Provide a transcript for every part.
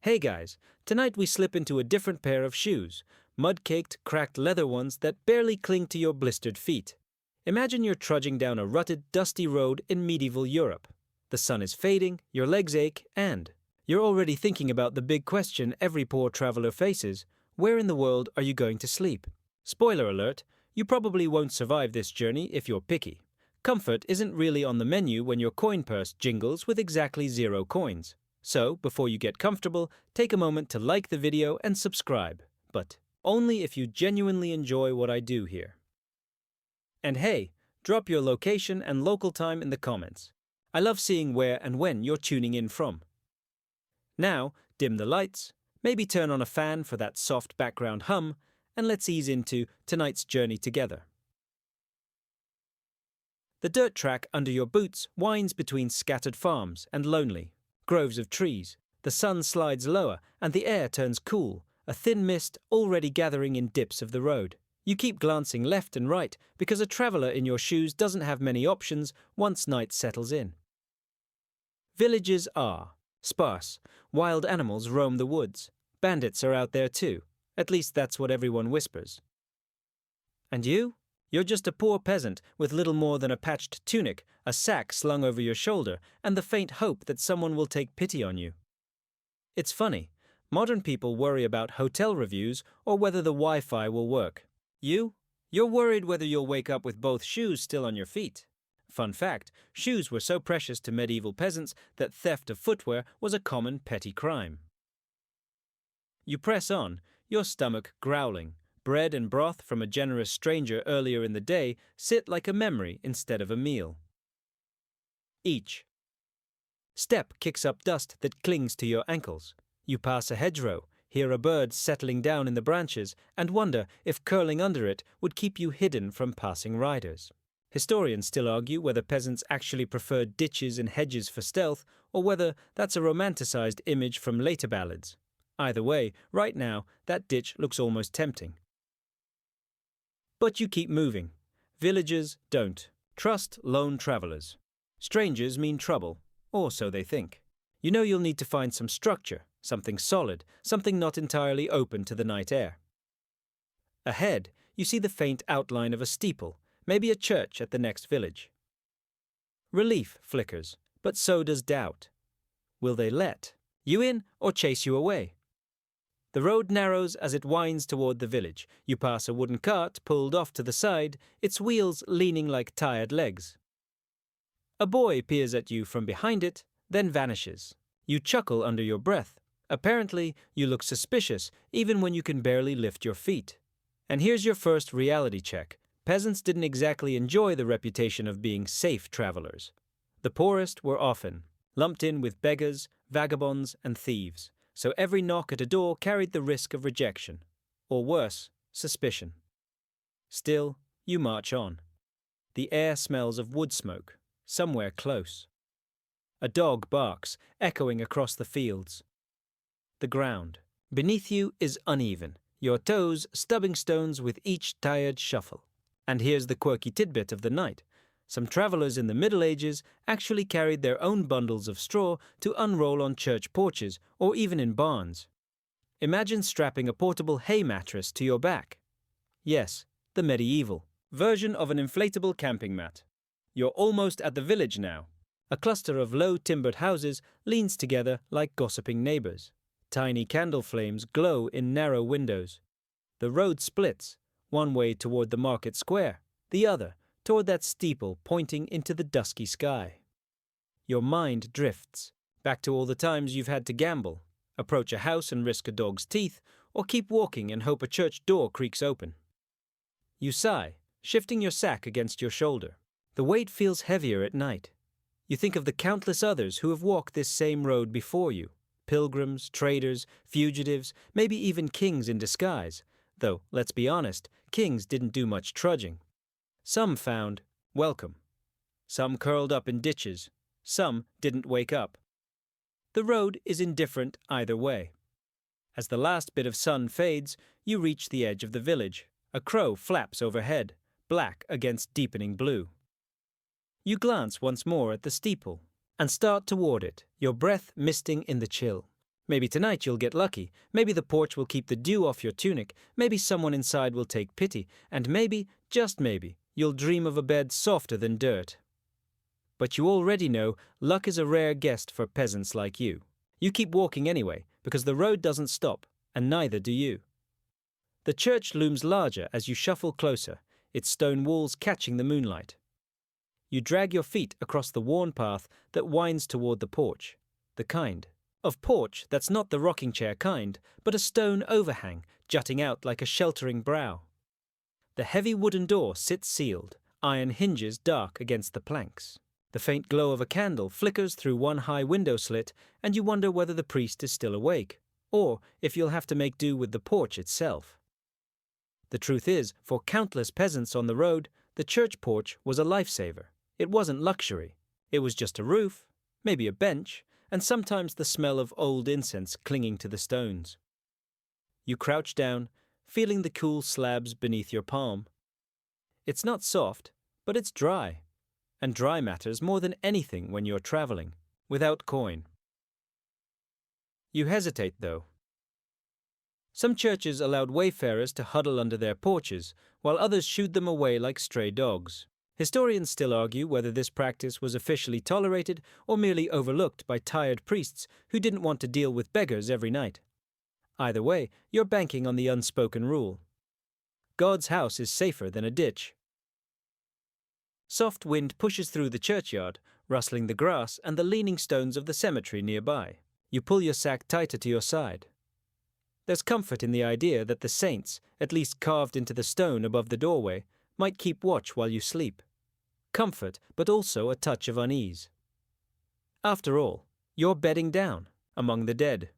Hey guys, tonight we slip into a different pair of shoes, mud-caked, cracked leather ones that barely cling to your blistered feet. Imagine you're trudging down a rutted, dusty road in medieval Europe. The sun is fading, your legs ache, and you're already thinking about the big question every poor traveler faces: where in the world are you going to sleep? Spoiler alert, you probably won't survive this journey if you're picky. Comfort isn't really on the menu when your coin purse jingles with exactly 0 coins. So, before you get comfortable, take a moment to like the video and subscribe. But only if you genuinely enjoy what I do here. And hey, drop your location and local time in the comments. I love seeing where and when you're tuning in from. Now, dim the lights, maybe turn on a fan for that soft background hum, and let's ease into tonight's journey together. The dirt track under your boots winds between scattered farms and lonely groves of trees. The sun slides lower and the air turns cool, a thin mist already gathering in dips of the road. You keep glancing left and right because a traveler in your shoes doesn't have many options once night settles in. Villages are sparse. Wild animals roam the woods. Bandits are out there too. At least that's what everyone whispers. And you? You're just a poor peasant with little more than a patched tunic, a sack slung over your shoulder, and the faint hope that someone will take pity on you. It's funny. Modern people worry about hotel reviews or whether the Wi-Fi will work. You're worried whether you'll wake up with both shoes still on your feet. Fun fact, shoes were so precious to medieval peasants that theft of footwear was a common petty crime. You press on, your stomach growling. Bread and broth from a generous stranger earlier in the day sit like a memory instead of a meal. Each step kicks up dust that clings to your ankles. You pass a hedgerow, hear a bird settling down in the branches, and wonder if curling under it would keep you hidden from passing riders. Historians still argue whether peasants actually preferred ditches and hedges for stealth, or whether that's a romanticized image from later ballads. Either way, right now, that ditch looks almost tempting. But you keep moving. Villagers don't. Trust lone travelers. Strangers mean trouble, or so they think. You know you'll need to find some structure, something solid, something not entirely open to the night air. Ahead, you see the faint outline of a steeple, maybe a church at the next village. Relief flickers, but so does doubt. Will they let you in or chase you away? The road narrows as it winds toward the village. You pass a wooden cart pulled off to the side, its wheels leaning like tired legs. A boy peers at you from behind it, then vanishes. You chuckle under your breath. Apparently, you look suspicious even when you can barely lift your feet. And here's your first reality check. Peasants didn't exactly enjoy the reputation of being safe travelers. The poorest were often lumped in with beggars, vagabonds, and thieves. So every knock at a door carried the risk of rejection, or worse, suspicion. Still, you march on. The air smells of wood smoke, somewhere close. A dog barks, echoing across the fields. The ground beneath you is uneven, your toes stubbing stones with each tired shuffle. And here's the quirky tidbit of the night. Some travelers in the Middle Ages actually carried their own bundles of straw to unroll on church porches or even in barns. Imagine strapping a portable hay mattress to your back. Yes, the medieval version of an inflatable camping mat. You're almost at the village now. A cluster of low timbered houses leans together like gossiping neighbors. Tiny candle flames glow in narrow windows. The road splits, one way toward the market square, the other toward that steeple pointing into the dusky sky. Your mind drifts, back to all the times you've had to gamble, approach a house and risk a dog's teeth, or keep walking and hope a church door creaks open. You sigh, shifting your sack against your shoulder. The weight feels heavier at night. You think of the countless others who have walked this same road before you. Pilgrims, traders, fugitives, maybe even kings in disguise. Though, let's be honest, kings didn't do much trudging. Some found welcome. Some curled up in ditches. Some didn't wake up. The road is indifferent either way. As the last bit of sun fades, you reach the edge of the village. A crow flaps overhead, black against deepening blue. You glance once more at the steeple and start toward it, your breath misting in the chill. Maybe tonight you'll get lucky, maybe the porch will keep the dew off your tunic, maybe someone inside will take pity, and maybe, just maybe, you'll dream of a bed softer than dirt. But you already know luck is a rare guest for peasants like you. You keep walking anyway, because the road doesn't stop, and neither do you. The church looms larger as you shuffle closer, its stone walls catching the moonlight. You drag your feet across the worn path that winds toward the porch, the kind of porch that's not the rocking chair kind, but a stone overhang jutting out like a sheltering brow. The heavy wooden door sits sealed, iron hinges dark against the planks. The faint glow of a candle flickers through one high window slit, and you wonder whether the priest is still awake, or if you'll have to make do with the porch itself. The truth is, for countless peasants on the road, the church porch was a lifesaver. It wasn't luxury. It was just a roof, maybe a bench, and sometimes the smell of old incense clinging to the stones. You crouch down, feeling the cool slabs beneath your palm. It's not soft, but it's dry. And dry matters more than anything when you're traveling, without coin. You hesitate, though. Some churches allowed wayfarers to huddle under their porches, while others shooed them away like stray dogs. Historians still argue whether this practice was officially tolerated or merely overlooked by tired priests who didn't want to deal with beggars every night. Either way, you're banking on the unspoken rule. God's house is safer than a ditch. Soft wind pushes through the churchyard, rustling the grass and the leaning stones of the cemetery nearby. You pull your sack tighter to your side. There's comfort in the idea that the saints, at least carved into the stone above the doorway, might keep watch while you sleep. Comfort, but also a touch of unease. After all, you're bedding down, among the dead.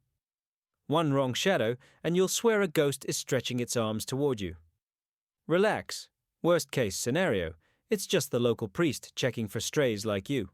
One wrong shadow, and you'll swear a ghost is stretching its arms toward you. Relax. Worst case scenario, it's just the local priest checking for strays like you.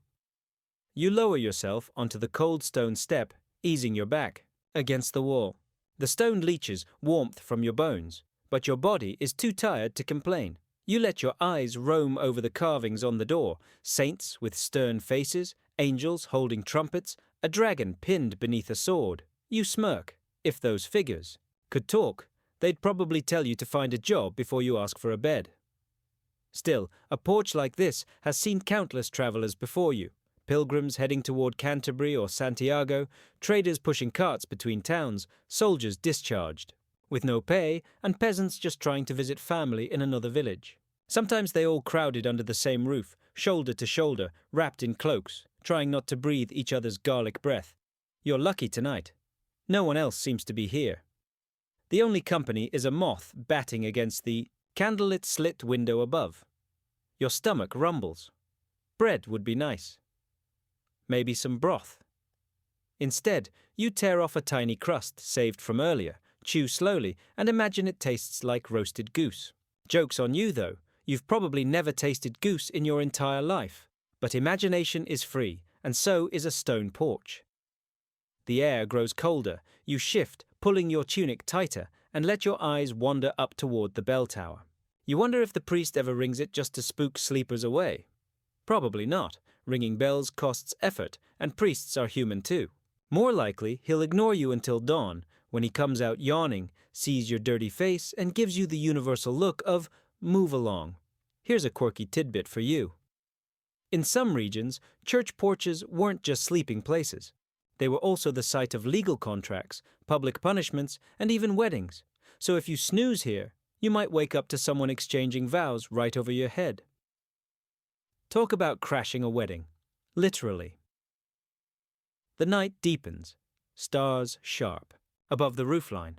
You lower yourself onto the cold stone step, easing your back against the wall. The stone leaches warmth from your bones, but your body is too tired to complain. You let your eyes roam over the carvings on the door, saints with stern faces, angels holding trumpets, a dragon pinned beneath a sword. You smirk. If those figures could talk, they'd probably tell you to find a job before you ask for a bed. Still, a porch like this has seen countless travelers before you. Pilgrims heading toward Canterbury or Santiago, traders pushing carts between towns, soldiers discharged with no pay, and peasants just trying to visit family in another village. Sometimes they all crowded under the same roof, shoulder to shoulder, wrapped in cloaks, trying not to breathe each other's garlic breath. You're lucky tonight. No one else seems to be here. The only company is a moth batting against the candlelit slit window above. Your stomach rumbles. Bread would be nice. Maybe some broth. Instead, you tear off a tiny crust saved from earlier, chew slowly, and imagine it tastes like roasted goose. Joke's on you, though. You've probably never tasted goose in your entire life. But imagination is free, and so is a stone porch. The air grows colder. You shift, pulling your tunic tighter, and let your eyes wander up toward the bell tower. You wonder if the priest ever rings it just to spook sleepers away. Probably not. Ringing bells costs effort, and priests are human too. More likely, he'll ignore you until dawn, when he comes out yawning, sees your dirty face, and gives you the universal look of, move along. Here's a quirky tidbit for you. In some regions, church porches weren't just sleeping places. They were also the site of legal contracts, public punishments, and even weddings. So if you snooze here, you might wake up to someone exchanging vows right over your head. Talk about crashing a wedding. Literally. The night deepens, stars sharp, above the roofline.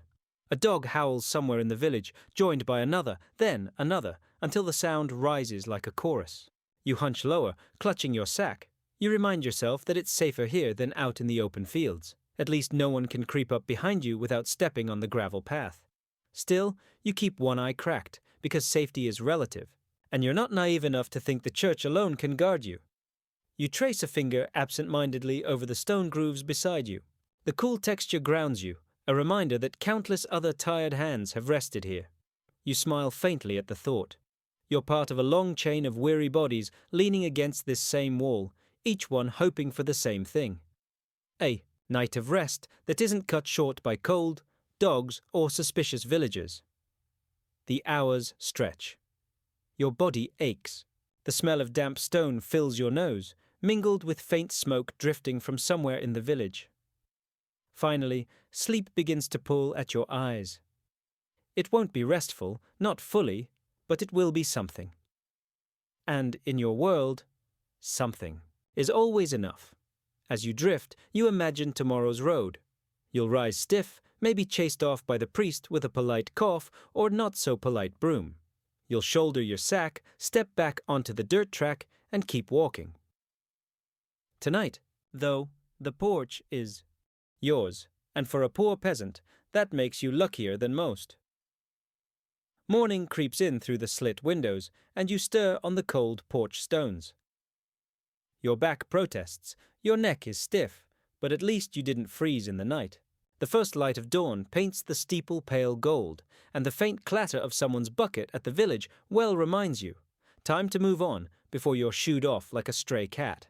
A dog howls somewhere in the village, joined by another, then another, until the sound rises like a chorus. You hunch lower, clutching your sack. You remind yourself that it's safer here than out in the open fields. At least no one can creep up behind you without stepping on the gravel path. Still, you keep one eye cracked, because safety is relative, and you're not naive enough to think the church alone can guard you. You trace a finger absent-mindedly over the stone grooves beside you. The cool texture grounds you, a reminder that countless other tired hands have rested here. You smile faintly at the thought. You're part of a long chain of weary bodies leaning against this same wall, each one hoping for the same thing. A Night of rest that isn't cut short by cold, dogs, or suspicious villagers. The hours stretch. Your body aches. The smell of damp stone fills your nose, mingled with faint smoke drifting from somewhere in the village. Finally, sleep begins to pull at your eyes. It won't be restful, not fully, but it will be something. And in your world, something is always enough. As you drift, you imagine tomorrow's road. You'll rise stiff, maybe chased off by the priest with a polite cough or not so polite broom. You'll shoulder your sack, step back onto the dirt track, and keep walking. Tonight, though, the porch is yours, and for a poor peasant, that makes you luckier than most. Morning creeps in through the slit windows, and you stir on the cold porch stones. Your back protests, your neck is stiff, but at least you didn't freeze in the night. The first light of dawn paints the steeple pale gold, and the faint clatter of someone's bucket at the village well reminds you. Time to move on before you're shooed off like a stray cat.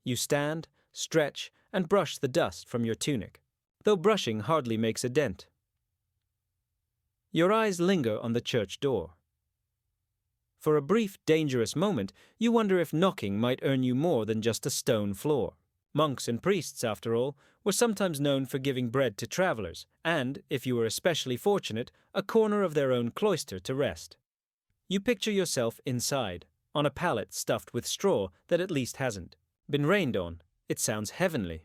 You stand, stretch, and brush the dust from your tunic, though brushing hardly makes a dent. Your eyes linger on the church door. For a brief, dangerous moment, you wonder if knocking might earn you more than just a stone floor. Monks and priests, after all, were sometimes known for giving bread to travelers, and, if you were especially fortunate, a corner of their own cloister to rest. You picture yourself inside, on a pallet stuffed with straw that at least hasn't been rained on. It sounds heavenly.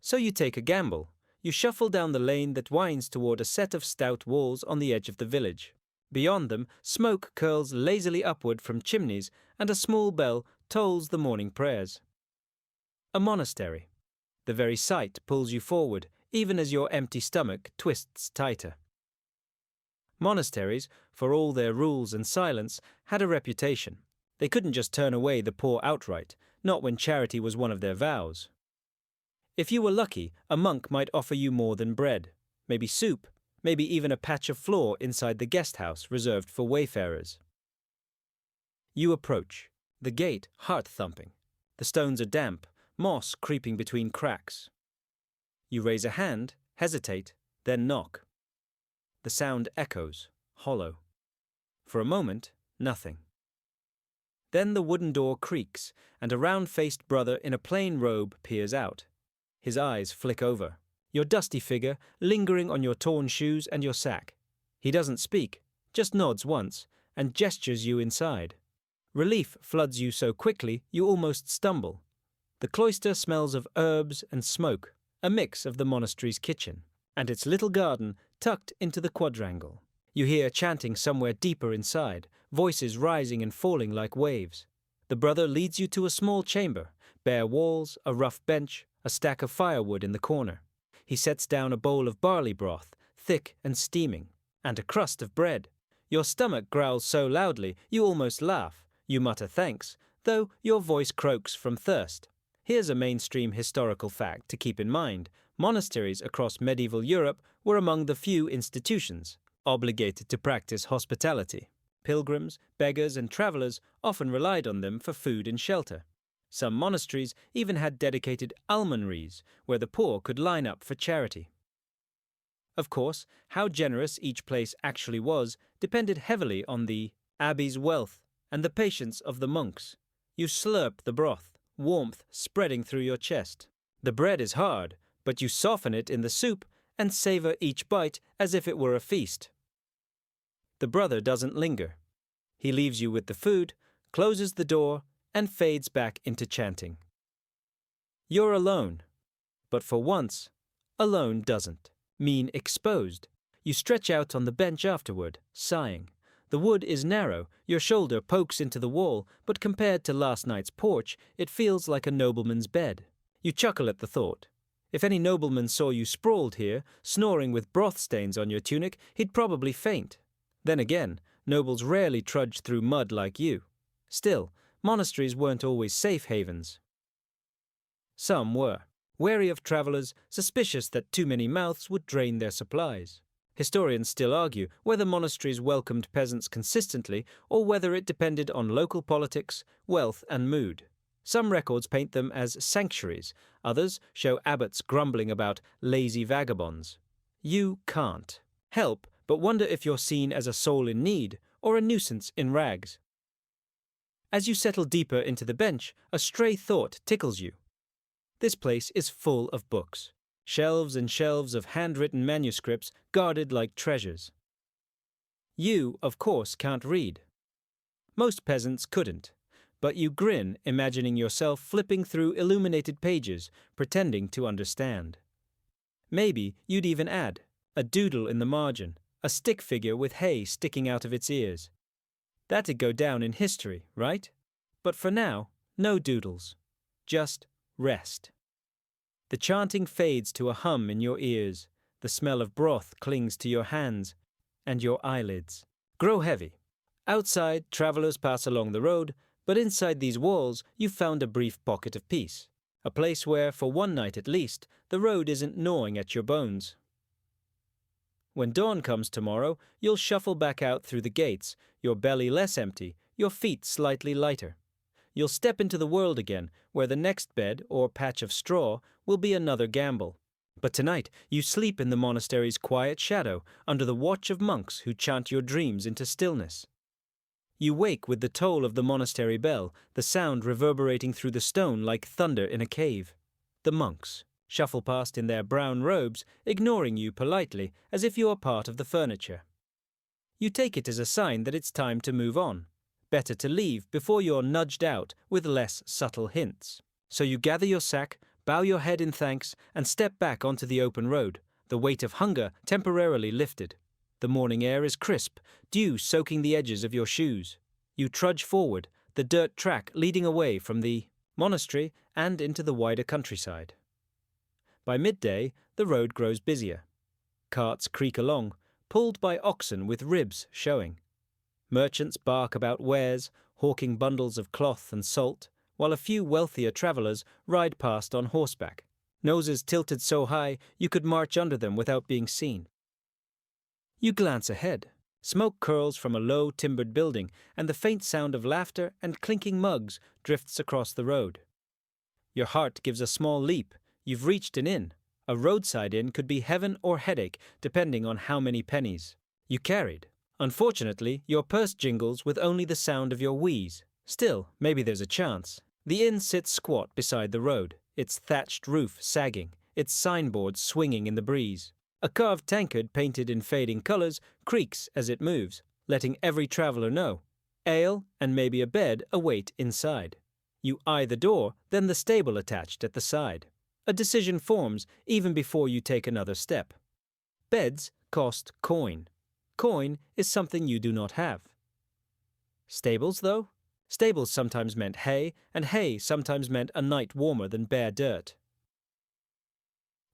So you take a gamble. You shuffle down the lane that winds toward a set of stout walls on the edge of the village. Beyond them, smoke curls lazily upward from chimneys, and a small bell tolls the morning prayers. A monastery. The very sight pulls you forward, even as your empty stomach twists tighter. Monasteries, for all their rules and silence, had a reputation. They couldn't just turn away the poor outright, not when charity was one of their vows. If you were lucky, a monk might offer you more than bread, maybe soup, maybe even a patch of floor inside the guest house reserved for wayfarers. You approach, the gate heart-thumping. The stones are damp, moss creeping between cracks. You raise a hand, hesitate, then knock. The sound echoes, hollow. For a moment, nothing. Then the wooden door creaks, and a round-faced brother in a plain robe peers out. His eyes flick over, your dusty figure lingering on your torn shoes and your sack. He doesn't speak, just nods once, and gestures you inside. Relief floods you so quickly you almost stumble. The cloister smells of herbs and smoke, a mix of the monastery's kitchen, and its little garden tucked into the quadrangle. You hear chanting somewhere deeper inside, voices rising and falling like waves. The brother leads you to a small chamber, bare walls, a rough bench, a stack of firewood in the corner. He sets down a bowl of barley broth, thick and steaming, and a crust of bread. Your stomach growls so loudly you almost laugh. You mutter thanks, though your voice croaks from thirst. Here's a mainstream historical fact to keep in mind. Monasteries across medieval Europe were among the few institutions obligated to practice hospitality. Pilgrims, beggars, and travelers often relied on them for food and shelter. Some monasteries even had dedicated almonries where the poor could line up for charity. Of course, how generous each place actually was depended heavily on the abbey's wealth and the patience of the monks. You slurp the broth, warmth spreading through your chest. The bread is hard, but you soften it in the soup and savor each bite as if it were a feast. The brother doesn't linger. He leaves you with the food, closes the door, and fades back into chanting. You're alone, but for once, alone doesn't mean exposed. You stretch out on the bench afterward, sighing. The wood is narrow, your shoulder pokes into the wall, but compared to last night's porch, it feels like a nobleman's bed. You chuckle at the thought. If any nobleman saw you sprawled here, snoring with broth stains on your tunic, he'd probably faint. Then again, nobles rarely trudged through mud like you. Still, monasteries weren't always safe havens. Some were, wary of travelers, suspicious that too many mouths would drain their supplies. Historians still argue whether monasteries welcomed peasants consistently or whether it depended on local politics, wealth, and mood. Some records paint them as sanctuaries, others show abbots grumbling about lazy vagabonds. You can't help but wonder if you're seen as a soul in need or a nuisance in rags. As you settle deeper into the bench, a stray thought tickles you. This place is full of books, shelves and shelves of handwritten manuscripts guarded like treasures. You, of course, can't read. Most peasants couldn't, but you grin imagining yourself flipping through illuminated pages, pretending to understand. Maybe you'd even add a doodle in the margin, a stick figure with hay sticking out of its ears. That'd go down in history, right? But for now, no doodles. Just rest. The chanting fades to a hum in your ears. The smell of broth clings to your hands, and your eyelids grow heavy. Outside, travelers pass along the road, but inside these walls, you've found a brief pocket of peace. A place where, for one night at least, the road isn't gnawing at your bones. When dawn comes tomorrow, you'll shuffle back out through the gates, your belly less empty, your feet slightly lighter. You'll step into the world again, where the next bed or patch of straw will be another gamble. But tonight, you sleep in the monastery's quiet shadow, under the watch of monks who chant your dreams into stillness. You wake with the toll of the monastery bell, the sound reverberating through the stone like thunder in a cave. The monks shuffle past in their brown robes, ignoring you politely, as if you are part of the furniture. You take it as a sign that it's time to move on. Better to leave before you're nudged out with less subtle hints. So you gather your sack, bow your head in thanks, and step back onto the open road, the weight of hunger temporarily lifted. The morning air is crisp, dew soaking the edges of your shoes. You trudge forward, the dirt track leading away from the monastery and into the wider countryside. By midday, the road grows busier. Carts creak along, pulled by oxen with ribs showing. Merchants bark about wares, hawking bundles of cloth and salt, while a few wealthier travelers ride past on horseback, noses tilted so high you could march under them without being seen. You glance ahead. Smoke curls from a low timbered building, and the faint sound of laughter and clinking mugs drifts across the road. Your heart gives a small leap. You've reached an inn. A roadside inn could be heaven or headache, depending on how many pennies you carried. Unfortunately, your purse jingles with only the sound of your wheeze. Still, maybe there's a chance. The inn sits squat beside the road, its thatched roof sagging, its signboard swinging in the breeze. A carved tankard painted in fading colors creaks as it moves, letting every traveler know. Ale and maybe a bed await inside. You eye the door, then the stable attached at the side. A decision forms even before you take another step. Beds cost coin. Coin is something you do not have. Stables, though? Stables sometimes meant hay, and hay sometimes meant a night warmer than bare dirt.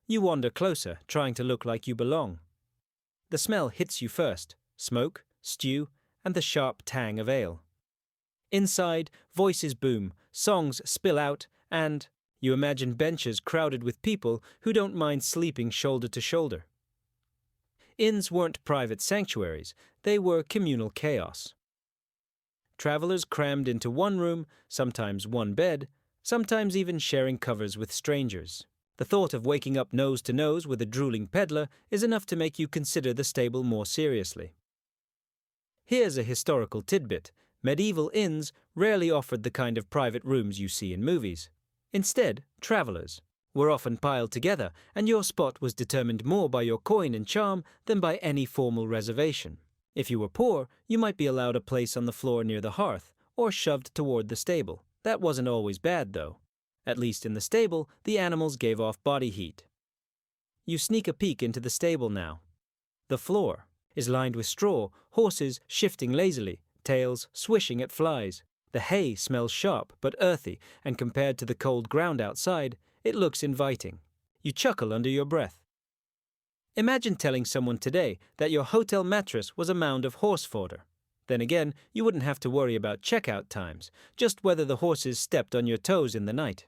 You wander closer, trying to look like you belong. The smell hits you first: smoke, stew, and the sharp tang of ale. Inside, voices boom, songs spill out, and you imagine benches crowded with people who don't mind sleeping shoulder to shoulder. Inns weren't private sanctuaries, they were communal chaos. Travelers crammed into one room, sometimes one bed, sometimes even sharing covers with strangers. The thought of waking up nose to nose with a drooling peddler is enough to make you consider the stable more seriously. Here's a historical tidbit. Medieval inns rarely offered the kind of private rooms you see in movies. Instead, travelers were often piled together, and your spot was determined more by your coin and charm than by any formal reservation. If you were poor, you might be allowed a place on the floor near the hearth, or shoved toward the stable. That wasn't always bad, though. At least in the stable, the animals gave off body heat. You sneak a peek into the stable now. The floor is lined with straw, horses shifting lazily, tails swishing at flies. The hay smells sharp but earthy, and compared to the cold ground outside, it looks inviting. You chuckle under your breath. Imagine telling someone today that your hotel mattress was a mound of horse fodder. Then again, you wouldn't have to worry about checkout times, just whether the horses stepped on your toes in the night.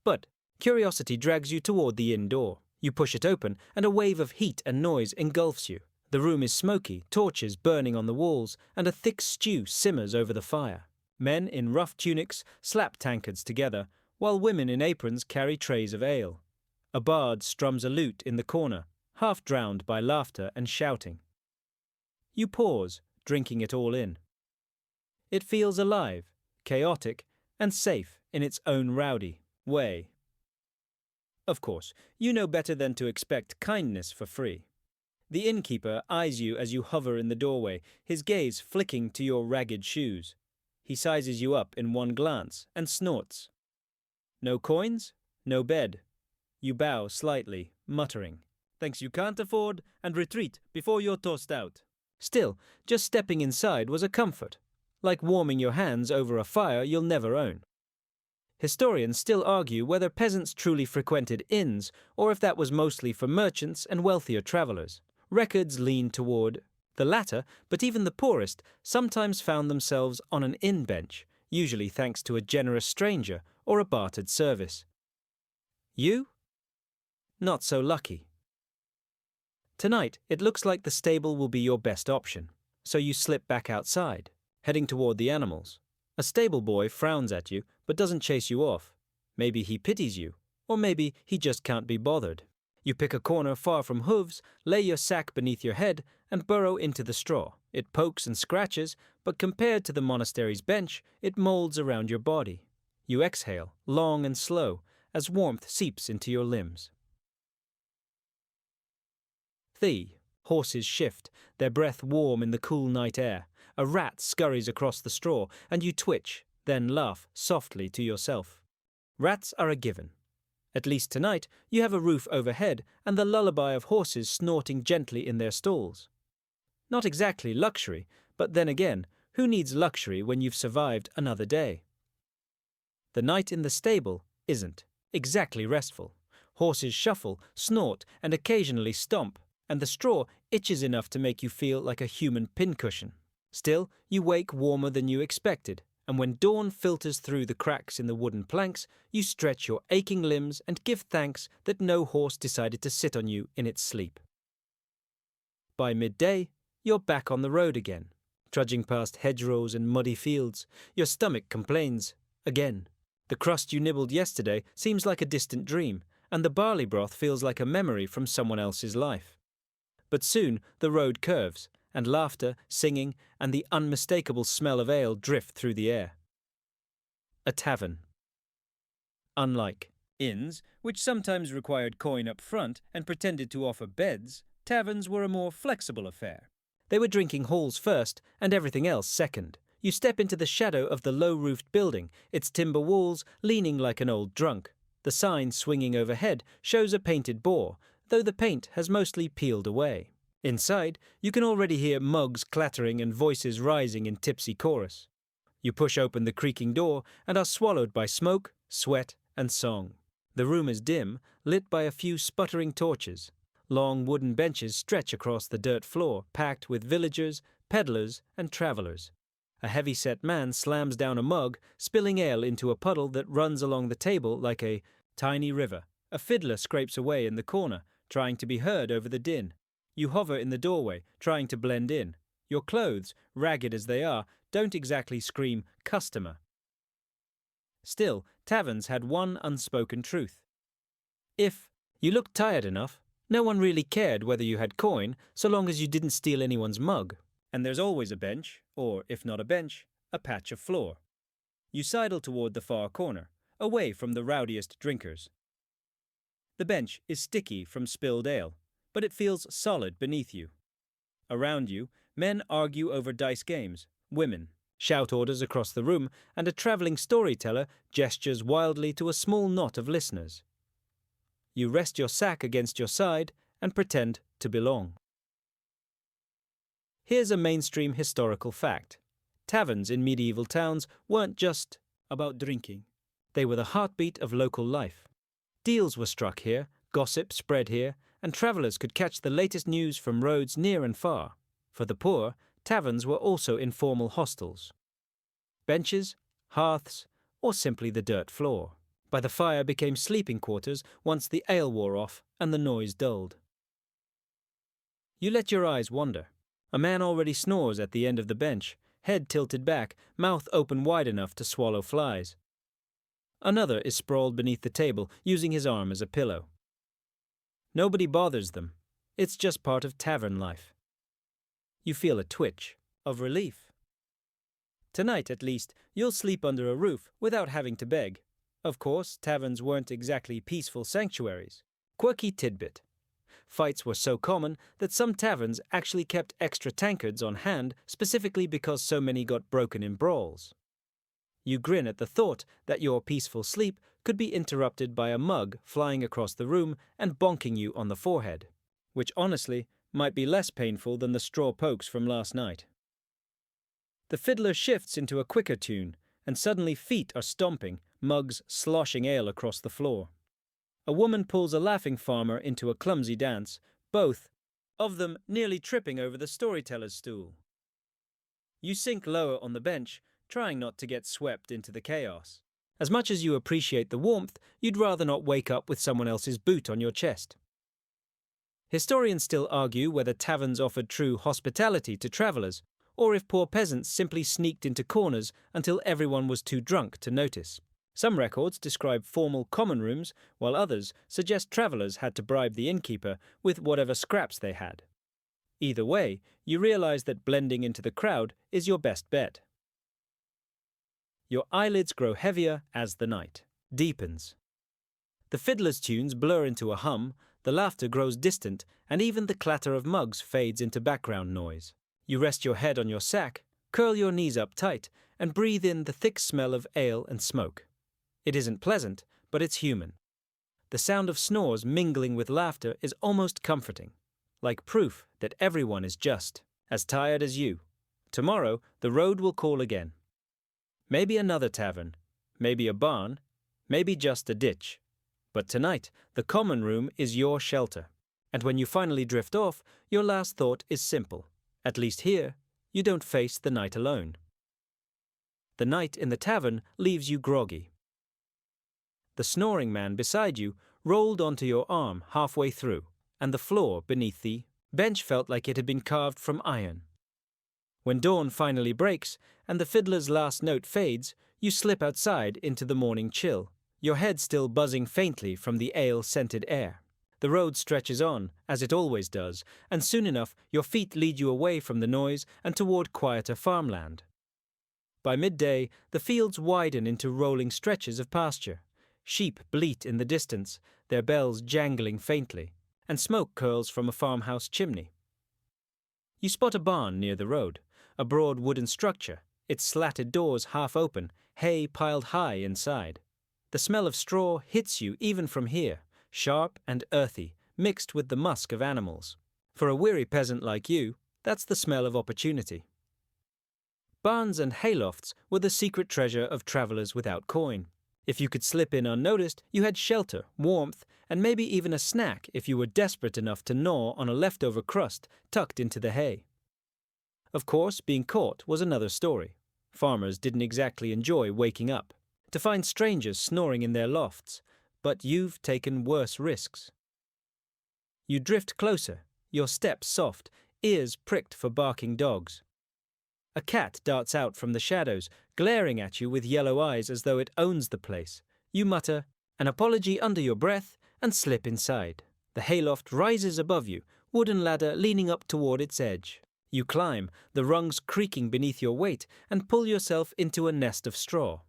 But curiosity drags you toward the inn door. You push it open, and a wave of heat and noise engulfs you. The room is smoky, torches burning on the walls, and a thick stew simmers over the fire. Men in rough tunics slap tankards together, while women in aprons carry trays of ale. A bard strums a lute in the corner, half drowned by laughter and shouting. You pause, drinking it all in. It feels alive, chaotic, and safe in its own rowdy way. Of course, you know better than to expect kindness for free. The innkeeper eyes you as you hover in the doorway, his gaze flicking to your ragged shoes. He sizes you up in one glance and snorts. No coins? No bed. You bow slightly, muttering, "Thanks you can't afford," and retreat before you're tossed out. Still, just stepping inside was a comfort, like warming your hands over a fire you'll never own. Historians still argue whether peasants truly frequented inns, or if that was mostly for merchants and wealthier travelers. Records lean toward the latter, but even the poorest sometimes found themselves on an inn bench, usually thanks to a generous stranger or a bartered service. You? Not so lucky. Tonight, it looks like the stable will be your best option, so you slip back outside, heading toward the animals. A stable boy frowns at you, but doesn't chase you off. Maybe he pities you, or maybe he just can't be bothered. You pick a corner far from hooves, lay your sack beneath your head, and burrow into the straw. It pokes and scratches, but compared to the monastery's bench, it molds around your body. You exhale, long and slow, as warmth seeps into your limbs. Horses shift, their breath warm in the cool night air. A rat scurries across the straw, and you twitch, then laugh softly to yourself. Rats are a given. At least tonight, you have a roof overhead and the lullaby of horses snorting gently in their stalls. Not exactly luxury, but then again, who needs luxury when you've survived another day? The night in the stable isn't exactly restful. Horses shuffle, snort, and occasionally stomp, and the straw itches enough to make you feel like a human pincushion. Still, you wake warmer than you expected, and when dawn filters through the cracks in the wooden planks, you stretch your aching limbs and give thanks that no horse decided to sit on you in its sleep. By midday, you're back on the road again, trudging past hedgerows and muddy fields. Your stomach complains again. The crust you nibbled yesterday seems like a distant dream, and the barley broth feels like a memory from someone else's life. But soon the road curves, and laughter, singing, and the unmistakable smell of ale drift through the air. A tavern. Unlike inns, which sometimes required coin up front and pretended to offer beds, taverns were a more flexible affair. They were drinking halls first and everything else second. You step into the shadow of the low-roofed building, its timber walls leaning like an old drunk. The sign swinging overhead shows a painted boar, though the paint has mostly peeled away. Inside, you can already hear mugs clattering and voices rising in tipsy chorus. You push open the creaking door and are swallowed by smoke, sweat, and song. The room is dim, lit by a few sputtering torches. Long wooden benches stretch across the dirt floor, packed with villagers, peddlers, and travelers. A heavy-set man slams down a mug, spilling ale into a puddle that runs along the table like a tiny river. A fiddler scrapes away in the corner, trying to be heard over the din. You hover in the doorway, trying to blend in. Your clothes, ragged as they are, don't exactly scream customer. Still, taverns had one unspoken truth. If you looked tired enough, no one really cared whether you had coin, so long as you didn't steal anyone's mug. And there's always a bench, or, if not a bench, a patch of floor. You sidle toward the far corner, away from the rowdiest drinkers. The bench is sticky from spilled ale, but it feels solid beneath you. Around you, men argue over dice games, women shout orders across the room, and a traveling storyteller gestures wildly to a small knot of listeners. You rest your sack against your side and pretend to belong. Here's a mainstream historical fact. Taverns in medieval towns weren't just about drinking. They were the heartbeat of local life. Deals were struck here, gossip spread here, and travelers could catch the latest news from roads near and far. For the poor, taverns were also informal hostels. Benches, hearths, or simply the dirt floor. By the fire became sleeping quarters once the ale wore off and the noise dulled. You let your eyes wander. A man already snores at the end of the bench, head tilted back, mouth open wide enough to swallow flies. Another is sprawled beneath the table, using his arm as a pillow. Nobody bothers them. It's just part of tavern life. You feel a twitch of relief. Tonight, at least, you'll sleep under a roof without having to beg. Of course, taverns weren't exactly peaceful sanctuaries. Quirky tidbit. Fights were so common that some taverns actually kept extra tankards on hand specifically because so many got broken in brawls. You grin at the thought that your peaceful sleep could be interrupted by a mug flying across the room and bonking you on the forehead, which honestly might be less painful than the straw pokes from last night. The fiddler shifts into a quicker tune, and suddenly feet are stomping, mugs sloshing ale across the floor. A woman pulls a laughing farmer into a clumsy dance, both of them nearly tripping over the storyteller's stool. You sink lower on the bench, trying not to get swept into the chaos. As much as you appreciate the warmth, you'd rather not wake up with someone else's boot on your chest. Historians still argue whether taverns offered true hospitality to travelers, or if poor peasants simply sneaked into corners until everyone was too drunk to notice. Some records describe formal common rooms, while others suggest travelers had to bribe the innkeeper with whatever scraps they had. Either way, you realize that blending into the crowd is your best bet. Your eyelids grow heavier as the night deepens. The fiddler's tunes blur into a hum, the laughter grows distant, and even the clatter of mugs fades into background noise. You rest your head on your sack, curl your knees up tight, and breathe in the thick smell of ale and smoke. It isn't pleasant, but it's human. The sound of snores mingling with laughter is almost comforting, like proof that everyone is just as tired as you. Tomorrow, the road will call again. Maybe another tavern, maybe a barn, maybe just a ditch. But tonight, the common room is your shelter. And when you finally drift off, your last thought is simple. At least here, you don't face the night alone. The night in the tavern leaves you groggy. The snoring man beside you rolled onto your arm halfway through, and the floor beneath the bench felt like it had been carved from iron. When dawn finally breaks and the fiddler's last note fades, you slip outside into the morning chill, your head still buzzing faintly from the ale-scented air. The road stretches on, as it always does, and soon enough your feet lead you away from the noise and toward quieter farmland. By midday, the fields widen into rolling stretches of pasture. Sheep bleat in the distance, their bells jangling faintly, and smoke curls from a farmhouse chimney. You spot a barn near the road, a broad wooden structure, its slatted doors half open, hay piled high inside. The smell of straw hits you even from here, sharp and earthy, mixed with the musk of animals. For a weary peasant like you, that's the smell of opportunity. Barns and haylofts were the secret treasure of travelers without coin. If you could slip in unnoticed, you had shelter, warmth, and maybe even a snack if you were desperate enough to gnaw on a leftover crust tucked into the hay. Of course, being caught was another story. Farmers didn't exactly enjoy waking up to find strangers snoring in their lofts, but you've taken worse risks. You drift closer, your steps soft, ears pricked for barking dogs. A cat darts out from the shadows, glaring at you with yellow eyes as though it owns the place. You mutter an apology under your breath and slip inside. The hayloft rises above you, wooden ladder leaning up toward its edge. You climb, the rungs creaking beneath your weight, and pull yourself into a nest of straw.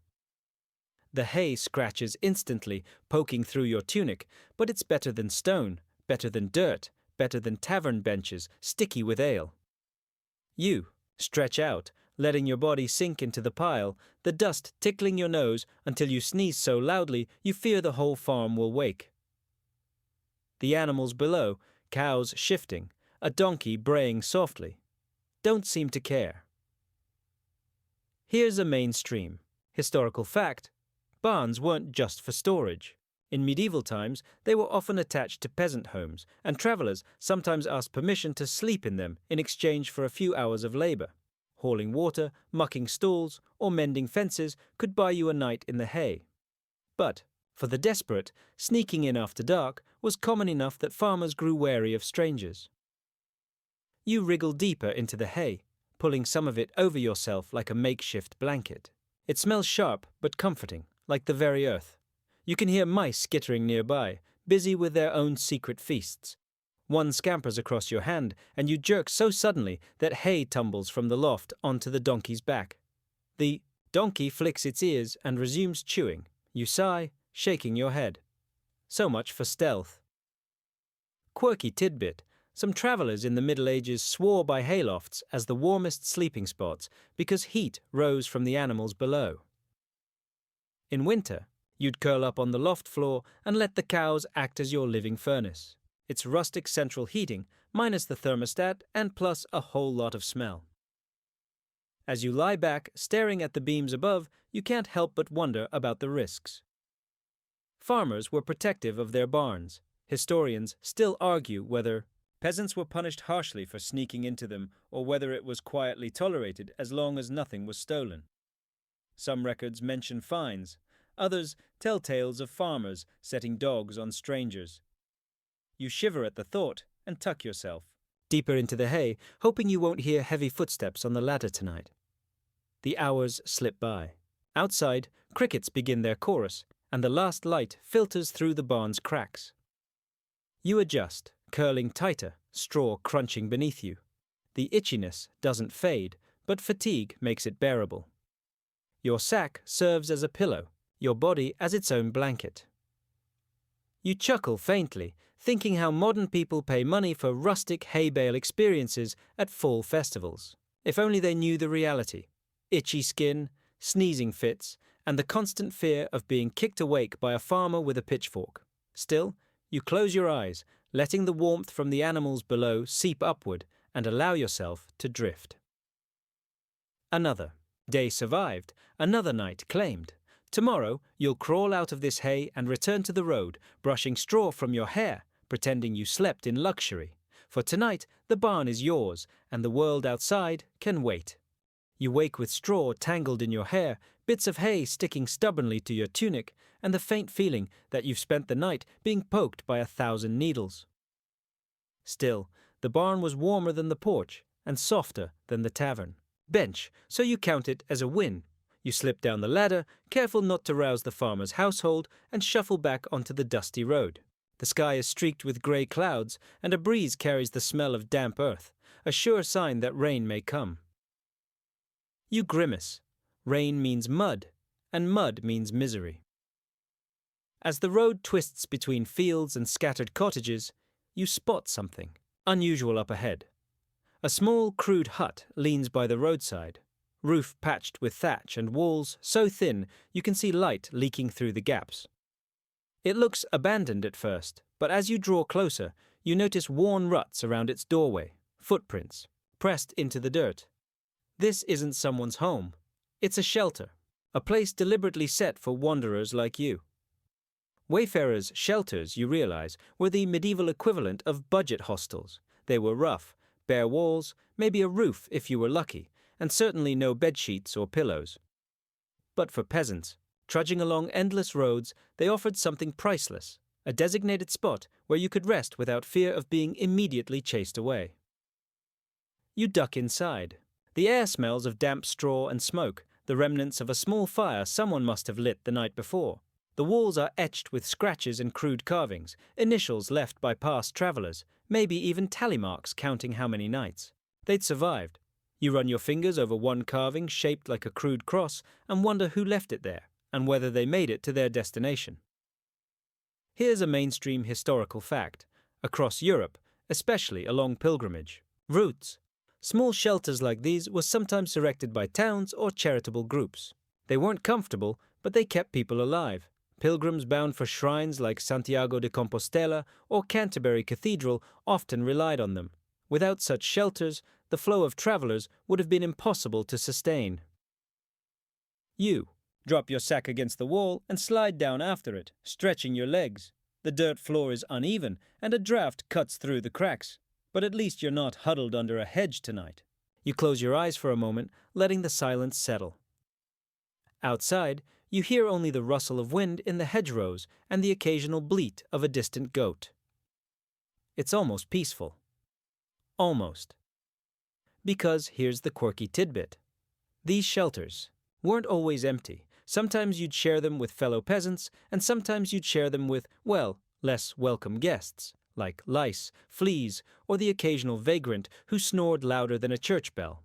The hay scratches instantly, poking through your tunic, but it's better than stone, better than dirt, better than tavern benches, sticky with ale. You stretch out, letting your body sink into the pile, the dust tickling your nose until you sneeze so loudly you fear the whole farm will wake. The animals below, cows shifting, a donkey braying softly, don't seem to care. Here's a mainstream historical fact. Barns weren't just for storage. In medieval times, they were often attached to peasant homes, and travelers sometimes asked permission to sleep in them in exchange for a few hours of labor. Hauling water, mucking stalls, or mending fences could buy you a night in the hay. But, for the desperate, sneaking in after dark was common enough that farmers grew wary of strangers. You wriggle deeper into the hay, pulling some of it over yourself like a makeshift blanket. It smells sharp but comforting, like the very earth. You can hear mice skittering nearby, busy with their own secret feasts. One scampers across your hand, and you jerk so suddenly that hay tumbles from the loft onto the donkey's back. The donkey flicks its ears and resumes chewing. You sigh, shaking your head. So much for stealth. Quirky tidbit. Some travelers in the Middle Ages swore by haylofts as the warmest sleeping spots because heat rose from the animals below. In winter, you'd curl up on the loft floor and let the cows act as your living furnace. It's rustic central heating, minus the thermostat, and plus a whole lot of smell. As you lie back, staring at the beams above, you can't help but wonder about the risks. Farmers were protective of their barns. Historians still argue whether peasants were punished harshly for sneaking into them or whether it was quietly tolerated as long as nothing was stolen. Some records mention fines. Others tell tales of farmers setting dogs on strangers. You shiver at the thought and tuck yourself deeper into the hay, hoping you won't hear heavy footsteps on the ladder tonight. The hours slip by. Outside, crickets begin their chorus, and the last light filters through the barn's cracks. You adjust, curling tighter, straw crunching beneath you. The itchiness doesn't fade, but fatigue makes it bearable. Your sack serves as a pillow, your body as its own blanket. You chuckle faintly, thinking how modern people pay money for rustic hay bale experiences at fall festivals. If only they knew the reality. Itchy skin, sneezing fits, and the constant fear of being kicked awake by a farmer with a pitchfork. Still, you close your eyes, letting the warmth from the animals below seep upward, and allow yourself to drift. Another day survived, another night claimed. Tomorrow, you'll crawl out of this hay and return to the road, brushing straw from your hair, pretending you slept in luxury. For tonight, the barn is yours, and the world outside can wait. You wake with straw tangled in your hair, bits of hay sticking stubbornly to your tunic, and the faint feeling that you've spent the night being poked by 1,000 needles. Still, the barn was warmer than the porch, and softer than the tavern bench, so you count it as a win. You slip down the ladder, careful not to rouse the farmer's household, and shuffle back onto the dusty road. The sky is streaked with grey clouds, and a breeze carries the smell of damp earth, a sure sign that rain may come. You grimace. Rain means mud, and mud means misery. As the road twists between fields and scattered cottages, you spot something unusual up ahead. A small, crude hut leans by the roadside, roof patched with thatch and walls so thin you can see light leaking through the gaps. It looks abandoned at first, but as you draw closer, you notice worn ruts around its doorway, footprints, pressed into the dirt. This isn't someone's home. It's a shelter, a place deliberately set for wanderers like you. Wayfarers' shelters, you realize, were the medieval equivalent of budget hostels. They were rough, bare walls, maybe a roof if you were lucky, and certainly no bedsheets or pillows. But for peasants, trudging along endless roads, they offered something priceless, a designated spot where you could rest without fear of being immediately chased away. You duck inside. The air smells of damp straw and smoke, the remnants of a small fire someone must have lit the night before. The walls are etched with scratches and crude carvings, initials left by past travelers, maybe even tally marks counting how many nights. They'd survived. You run your fingers over one carving shaped like a crude cross and wonder who left it there, and whether they made it to their destination. Here's a mainstream historical fact. Across Europe, especially along pilgrimage routes, small shelters like these were sometimes erected by towns or charitable groups. They weren't comfortable, but they kept people alive. Pilgrims bound for shrines like Santiago de Compostela or Canterbury Cathedral often relied on them. Without such shelters, the flow of travelers would have been impossible to sustain. You drop your sack against the wall and slide down after it, stretching your legs. The dirt floor is uneven, and a draft cuts through the cracks. But at least you're not huddled under a hedge tonight. You close your eyes for a moment, letting the silence settle. Outside, you hear only the rustle of wind in the hedgerows and the occasional bleat of a distant goat. It's almost peaceful. Almost. Because here's the quirky tidbit. These shelters weren't always empty. Sometimes you'd share them with fellow peasants, and sometimes you'd share them with, well, less welcome guests, like lice, fleas, or the occasional vagrant who snored louder than a church bell.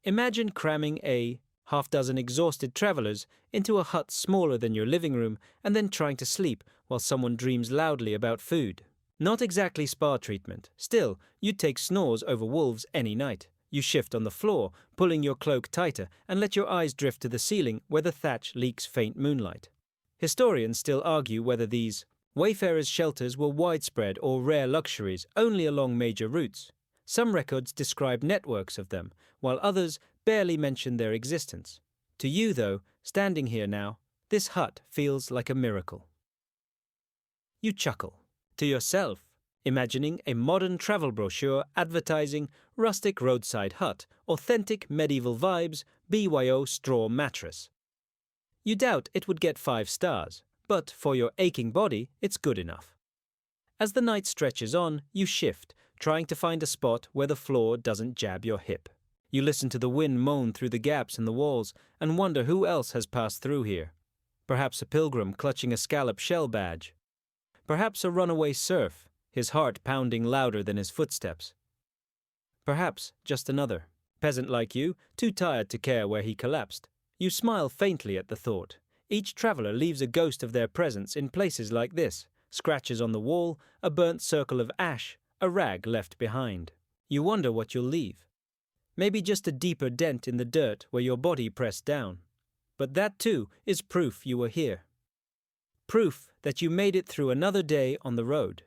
Imagine cramming a half-dozen exhausted travelers into a hut smaller than your living room and then trying to sleep while someone dreams loudly about food. Not exactly spa treatment. Still, you'd take snores over wolves any night. You shift on the floor, pulling your cloak tighter, and let your eyes drift to the ceiling where the thatch leaks faint moonlight. Historians still argue whether these wayfarers' shelters were widespread or rare luxuries only along major routes. Some records describe networks of them, while others barely mention their existence. To you, though, standing here now, this hut feels like a miracle. You chuckle. To yourself, imagining a modern travel brochure advertising rustic roadside hut, authentic medieval vibes, BYO straw mattress. You doubt it would get 5 stars, but for your aching body, it's good enough. As the night stretches on, you shift, trying to find a spot where the floor doesn't jab your hip. You listen to the wind moan through the gaps in the walls and wonder who else has passed through here. Perhaps a pilgrim clutching a scallop shell badge. Perhaps a runaway serf, his heart pounding louder than his footsteps. Perhaps just another peasant like you, too tired to care where he collapsed. You smile faintly at the thought. Each traveler leaves a ghost of their presence in places like this. Scratches on the wall, a burnt circle of ash, a rag left behind. You wonder what you'll leave. Maybe just a deeper dent in the dirt where your body pressed down. But that too is proof you were here. Proof that you made it through another day on the road.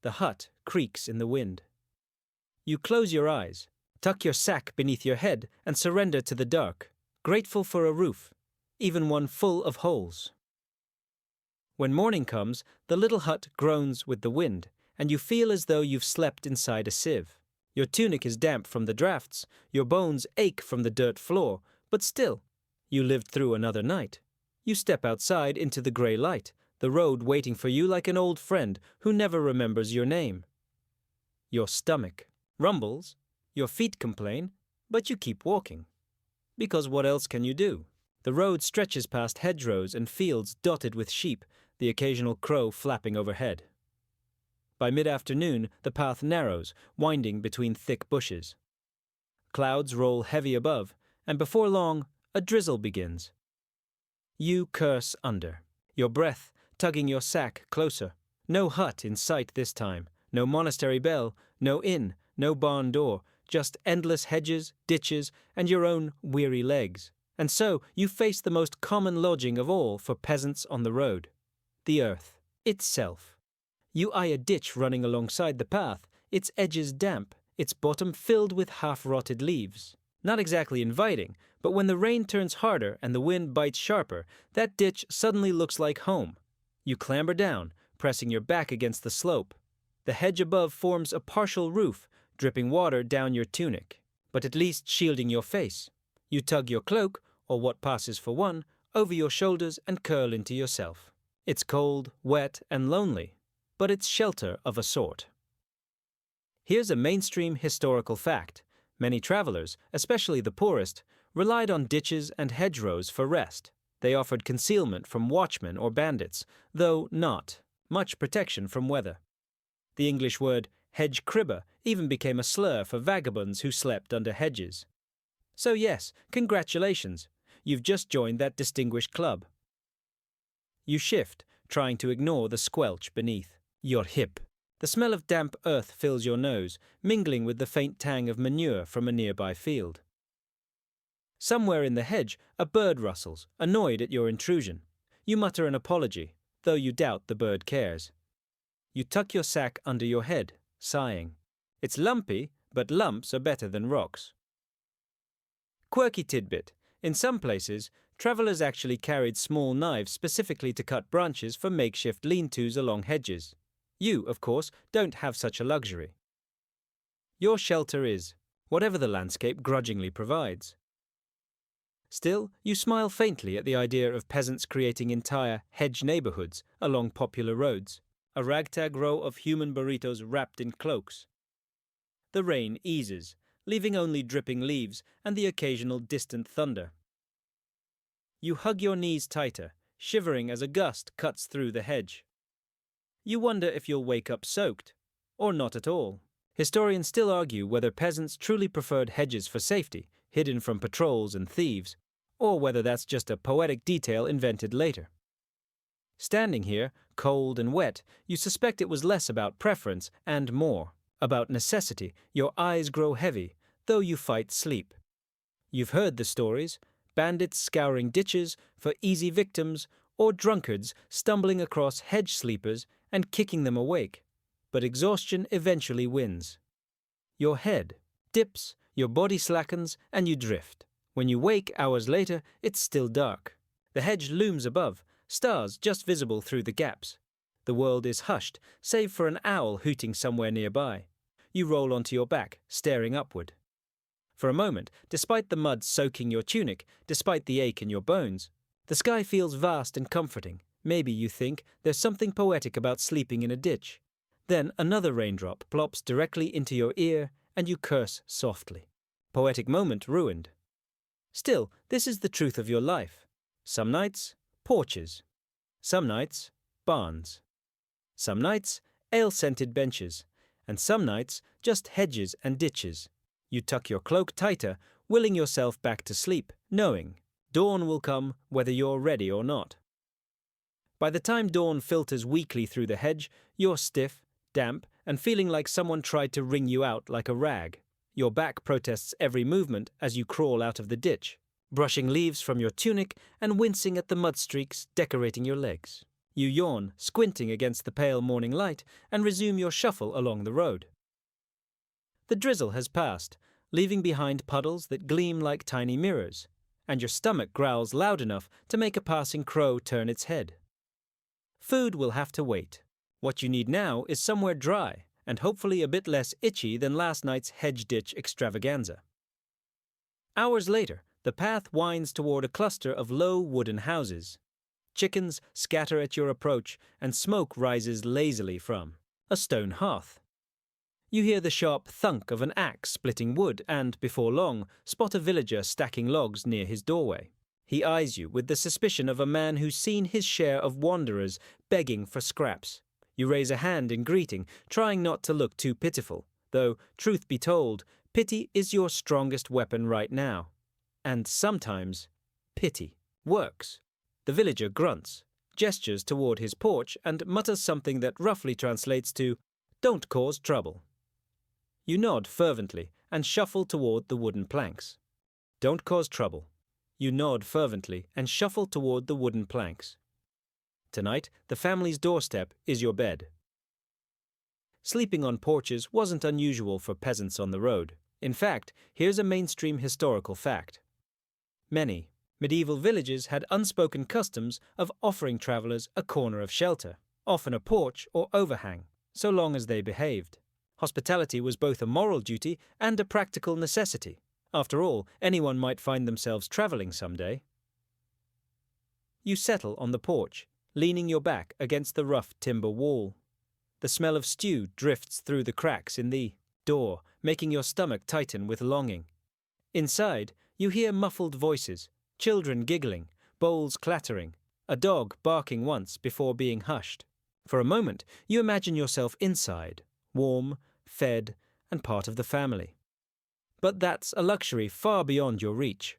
The hut creaks in the wind. You close your eyes, tuck your sack beneath your head, and surrender to the dark, grateful for a roof, even one full of holes. When morning comes, the little hut groans with the wind, and you feel as though you've slept inside a sieve. Your tunic is damp from the drafts, your bones ache from the dirt floor, but still, you lived through another night. You step outside into the grey light, the road waiting for you like an old friend who never remembers your name. Your stomach rumbles, your feet complain, but you keep walking. Because what else can you do? The road stretches past hedgerows and fields dotted with sheep, the occasional crow flapping overhead. By mid-afternoon, the path narrows, winding between thick bushes. Clouds roll heavy above, and before long, a drizzle begins. You curse under, your breath tugging your sack closer. No hut in sight this time, no monastery bell, no inn, no barn door, just endless hedges, ditches, and your own weary legs. And so you face the most common lodging of all for peasants on the road. The earth itself. You eye a ditch running alongside the path, its edges damp, its bottom filled with half-rotted leaves. Not exactly inviting, but when the rain turns harder and the wind bites sharper, that ditch suddenly looks like home. You clamber down, pressing your back against the slope. The hedge above forms a partial roof, dripping water down your tunic, but at least shielding your face. You tug your cloak, or what passes for one, over your shoulders and curl into yourself. It's cold, wet, and lonely, but it's shelter of a sort. Here's a mainstream historical fact. Many travelers, especially the poorest, relied on ditches and hedgerows for rest. They offered concealment from watchmen or bandits, though not much protection from weather. The English word hedge cribber even became a slur for vagabonds who slept under hedges. So yes, congratulations, you've just joined that distinguished club. You shift, trying to ignore the squelch beneath. Your hip. The smell of damp earth fills your nose, mingling with the faint tang of manure from a nearby field. Somewhere in the hedge, a bird rustles, annoyed at your intrusion. You mutter an apology, though you doubt the bird cares. You tuck your sack under your head, sighing. It's lumpy, but lumps are better than rocks. Quirky tidbit. In some places, travelers actually carried small knives specifically to cut branches for makeshift lean-tos along hedges. You, of course, don't have such a luxury. Your shelter is whatever the landscape grudgingly provides. Still, you smile faintly at the idea of peasants creating entire hedge neighborhoods along popular roads, a ragtag row of human burritos wrapped in cloaks. The rain eases, leaving only dripping leaves and the occasional distant thunder. You hug your knees tighter, shivering as a gust cuts through the hedge. You wonder if you'll wake up soaked, or not at all. Historians still argue whether peasants truly preferred hedges for safety, hidden from patrols and thieves, or whether that's just a poetic detail invented later. Standing here, cold and wet, you suspect it was less about preference and more about necessity. Your eyes grow heavy, though you fight sleep. You've heard the stories: bandits scouring ditches for easy victims, or drunkards stumbling across hedge sleepers and kicking them awake. But exhaustion eventually wins. Your head dips, your body slackens, and you drift. When you wake hours later, it's still dark. The hedge looms above, stars just visible through the gaps. The world is hushed, save for an owl hooting somewhere nearby. You roll onto your back, staring upward. For a moment, despite the mud soaking your tunic, despite the ache in your bones, the sky feels vast and comforting. Maybe you think there's something poetic about sleeping in a ditch. Then another raindrop plops directly into your ear, and you curse softly. Poetic moment ruined. Still, this is the truth of your life. Some nights, porches. Some nights, barns. Some nights, ale-scented benches. And some nights, just hedges and ditches. You tuck your cloak tighter, willing yourself back to sleep, knowing dawn will come whether you're ready or not. By the time dawn filters weakly through the hedge, you're stiff, damp, and feeling like someone tried to wring you out like a rag. Your back protests every movement as you crawl out of the ditch, brushing leaves from your tunic and wincing at the mud streaks decorating your legs. You yawn, squinting against the pale morning light, and resume your shuffle along the road. The drizzle has passed, leaving behind puddles that gleam like tiny mirrors, and your stomach growls loud enough to make a passing crow turn its head. Food will have to wait. What you need now is somewhere dry, and hopefully a bit less itchy than last night's hedge ditch extravaganza. Hours later, the path winds toward a cluster of low wooden houses. Chickens scatter at your approach, and smoke rises lazily from a stone hearth. You hear the sharp thunk of an axe splitting wood and, before long, spot a villager stacking logs near his doorway. He eyes you with the suspicion of a man who's seen his share of wanderers begging for scraps. You raise a hand in greeting, trying not to look too pitiful, though, truth be told, pity is your strongest weapon right now. And sometimes, pity works. The villager grunts, gestures toward his porch, and mutters something that roughly translates to, "Don't cause trouble." You nod fervently and shuffle toward the wooden planks. Don't cause trouble. You nod fervently and shuffle toward the wooden planks. Tonight, the family's doorstep is your bed. Sleeping on porches wasn't unusual for peasants on the road. In fact, here's a mainstream historical fact. Many medieval villages had unspoken customs of offering travelers a corner of shelter, often a porch or overhang, so long as they behaved. Hospitality was both a moral duty and a practical necessity. After all, anyone might find themselves traveling someday. You settle on the porch, leaning your back against the rough timber wall. The smell of stew drifts through the cracks in the door, making your stomach tighten with longing. Inside, you hear muffled voices, children giggling, bowls clattering, a dog barking once before being hushed. For a moment, you imagine yourself inside, warm, fed, and part of the family. But that's a luxury far beyond your reach.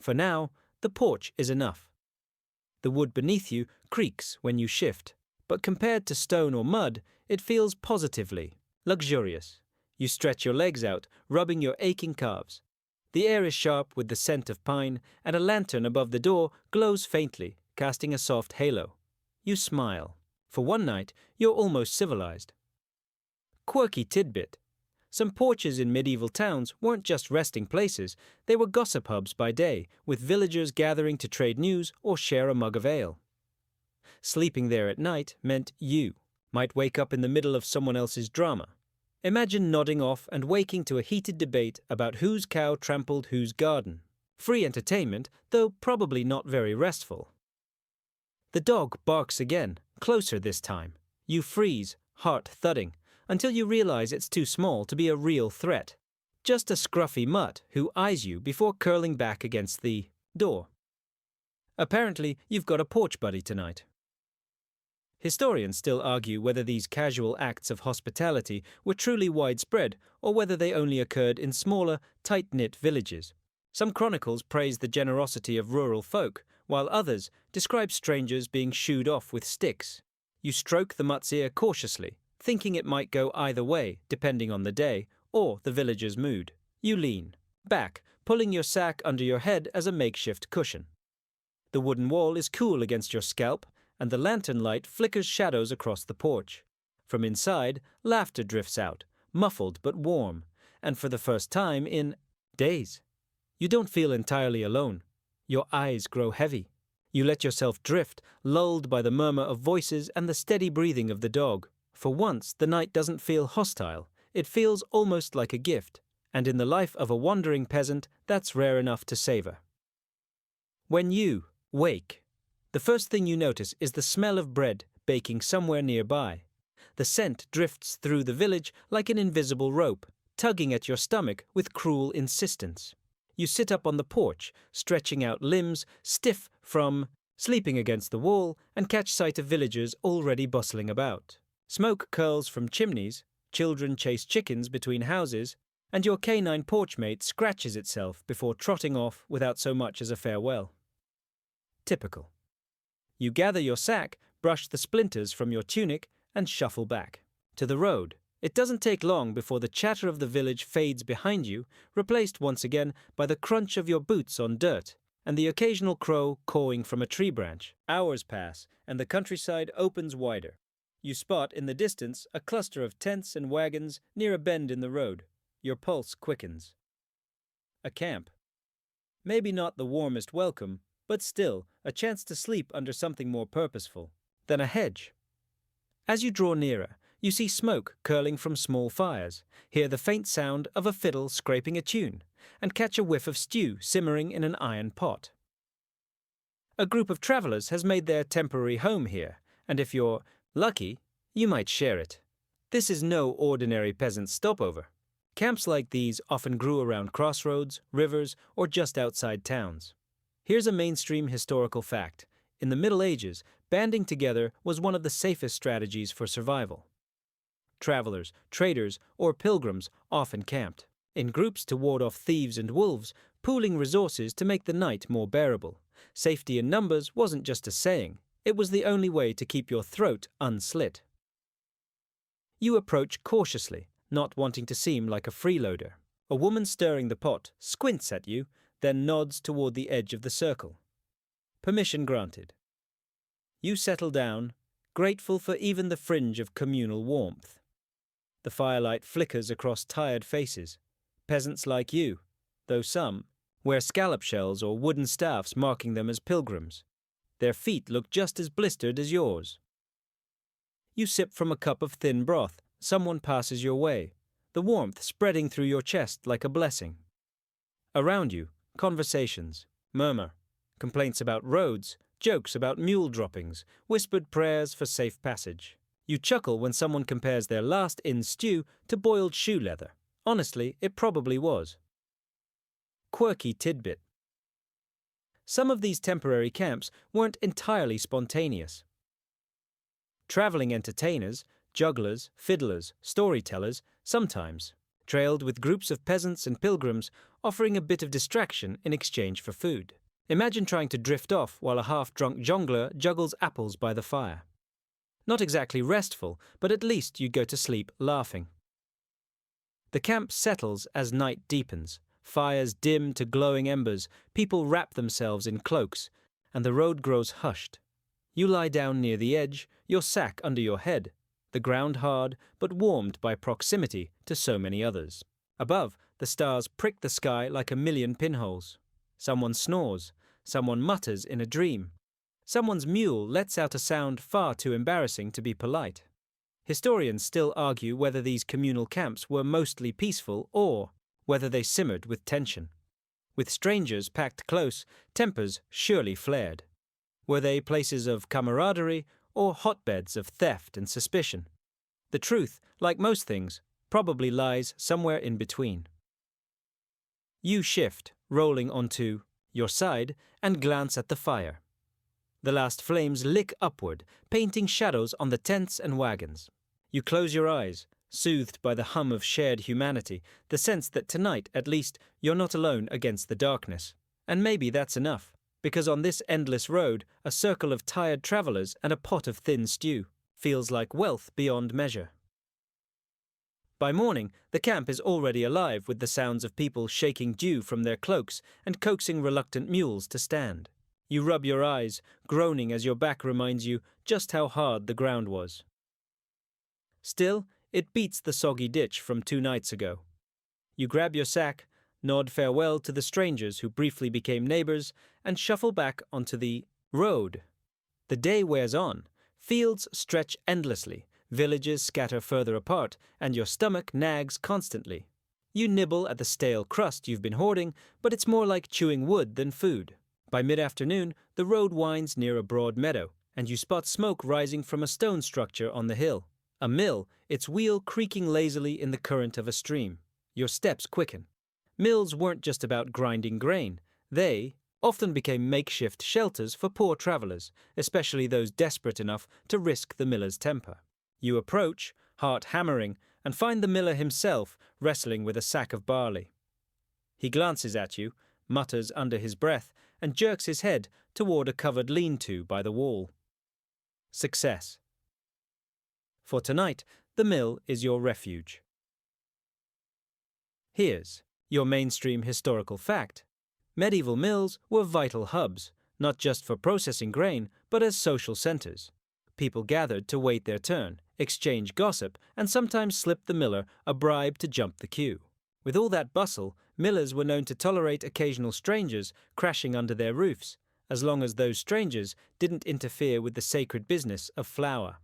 For now, the porch is enough. The wood beneath you creaks when you shift, but compared to stone or mud, it feels positively luxurious. You stretch your legs out, rubbing your aching calves. The air is sharp with the scent of pine, and a lantern above the door glows faintly, casting a soft halo. You smile. For one night, you're almost civilized. Quirky tidbit. Some porches in medieval towns weren't just resting places, they were gossip hubs by day, with villagers gathering to trade news or share a mug of ale. Sleeping there at night meant you might wake up in the middle of someone else's drama. Imagine nodding off and waking to a heated debate about whose cow trampled whose garden. Free entertainment, though probably not very restful. The dog barks again, closer this time. You freeze, heart thudding, until you realize it's too small to be a real threat. just a scruffy mutt who eyes you before curling back against the door. Apparently, you've got a porch buddy tonight. Historians still argue whether these casual acts of hospitality were truly widespread or whether they only occurred in smaller, tight-knit villages. Some chronicles praise the generosity of rural folk, while others describe strangers being shooed off with sticks. You stroke the mutt's ear cautiously, thinking it might go either way, depending on the day or the villager's mood. You lean back, pulling your sack under your head as a makeshift cushion. The wooden wall is cool against your scalp, and the lantern light flickers shadows across the porch. From inside, laughter drifts out, muffled but warm, and for the first time in days. You don't feel entirely alone. Your eyes grow heavy. You let yourself drift, lulled by the murmur of voices and the steady breathing of the dog. For once, the night doesn't feel hostile. It feels almost like a gift, and in the life of a wandering peasant, that's rare enough to savor. When you wake, the first thing you notice is the smell of bread baking somewhere nearby. The scent drifts through the village like an invisible rope, tugging at your stomach with cruel insistence. You sit up on the porch, stretching out limbs, stiff from sleeping against the wall, and catch sight of villagers already bustling about. Smoke curls from chimneys, children chase chickens between houses, and your canine porch mate scratches itself before trotting off without so much as a farewell. Typical. You gather your sack, brush the splinters from your tunic, and shuffle back to the road. It doesn't take long before the chatter of the village fades behind you, replaced once again by the crunch of your boots on dirt and the occasional crow cawing from a tree branch. Hours pass, and the countryside opens wider. You spot in the distance a cluster of tents and wagons near a bend in the road. Your pulse quickens. A camp. Maybe not the warmest welcome, but still a chance to sleep under something more purposeful than a hedge. As you draw nearer, you see smoke curling from small fires, hear the faint sound of a fiddle scraping a tune, and catch a whiff of stew simmering in an iron pot. A group of travelers has made their temporary home here, and if you're lucky, you might share it. This is no ordinary peasant stopover. Camps like these often grew around crossroads, rivers, or just outside towns. Here's a mainstream historical fact. In the Middle Ages, banding together was one of the safest strategies for survival. Travelers, traders, or pilgrims often camped in groups to ward off thieves and wolves, pooling resources to make the night more bearable. Safety in numbers wasn't just a saying, it was the only way to keep your throat unslit. You approach cautiously, not wanting to seem like a freeloader. A woman stirring the pot squints at you, then nods toward the edge of the circle. Permission granted. You settle down, grateful for even the fringe of communal warmth. The firelight flickers across tired faces. Peasants like you, though some, wear scallop shells or wooden staffs marking them as pilgrims. Their feet look just as blistered as yours. You sip from a cup of thin broth. Someone passes your way, the warmth spreading through your chest like a blessing. Around you, conversations, murmur, complaints about roads, jokes about mule droppings, whispered prayers for safe passage. You chuckle when someone compares their last-in stew to boiled shoe leather. Honestly, it probably was. Quirky tidbit. Some of these temporary camps weren't entirely spontaneous. Traveling entertainers, jugglers, fiddlers, storytellers, sometimes trailed with groups of peasants and pilgrims offering a bit of distraction in exchange for food. Imagine trying to drift off while a half-drunk jongleur juggles apples by the fire. Not exactly restful, but at least you go to sleep laughing. The camp settles as night deepens. Fires dim to glowing embers, people wrap themselves in cloaks, and the road grows hushed. You lie down near the edge, your sack under your head, the ground hard but warmed by proximity to so many others. Above, the stars prick the sky like a million pinholes. Someone snores, someone mutters in a dream. Someone's mule lets out a sound far too embarrassing to be polite. Historians still argue whether these communal camps were mostly peaceful or whether they simmered with tension. With strangers packed close, tempers surely flared. Were they places of camaraderie or hotbeds of theft and suspicion? The truth, like most things, probably lies somewhere in between. You shift, rolling onto your side, and glance at the fire. The last flames lick upward, painting shadows on the tents and wagons. You close your eyes, soothed by the hum of shared humanity, the sense that tonight, at least, you're not alone against the darkness. And maybe that's enough, because on this endless road, a circle of tired travelers and a pot of thin stew feels like wealth beyond measure. By morning, the camp is already alive with the sounds of people shaking dew from their cloaks and coaxing reluctant mules to stand. You rub your eyes, groaning as your back reminds you just how hard the ground was. Still, it beats the soggy ditch from 2 nights ago. You grab your sack, nod farewell to the strangers who briefly became neighbors, and shuffle back onto the road. The day wears on. Fields stretch endlessly, villages scatter further apart, and your stomach nags constantly. You nibble at the stale crust you've been hoarding, but it's more like chewing wood than food. By mid-afternoon, the road winds near a broad meadow, and you spot smoke rising from a stone structure on the hill. A mill, its wheel creaking lazily in the current of a stream. Your steps quicken. Mills weren't just about grinding grain. They often became makeshift shelters for poor travelers, especially those desperate enough to risk the miller's temper. You approach, heart hammering, and find the miller himself wrestling with a sack of barley. He glances at you, mutters under his breath, and jerks his head toward a covered lean-to by the wall. Success. For tonight, the mill is your refuge. Here's your mainstream historical fact. Medieval mills were vital hubs, not just for processing grain, but as social centers. People gathered to wait their turn, exchange gossip, and sometimes slip the miller a bribe to jump the queue. With all that bustle, millers were known to tolerate occasional strangers crashing under their roofs, as long as those strangers didn't interfere with the sacred business of flour.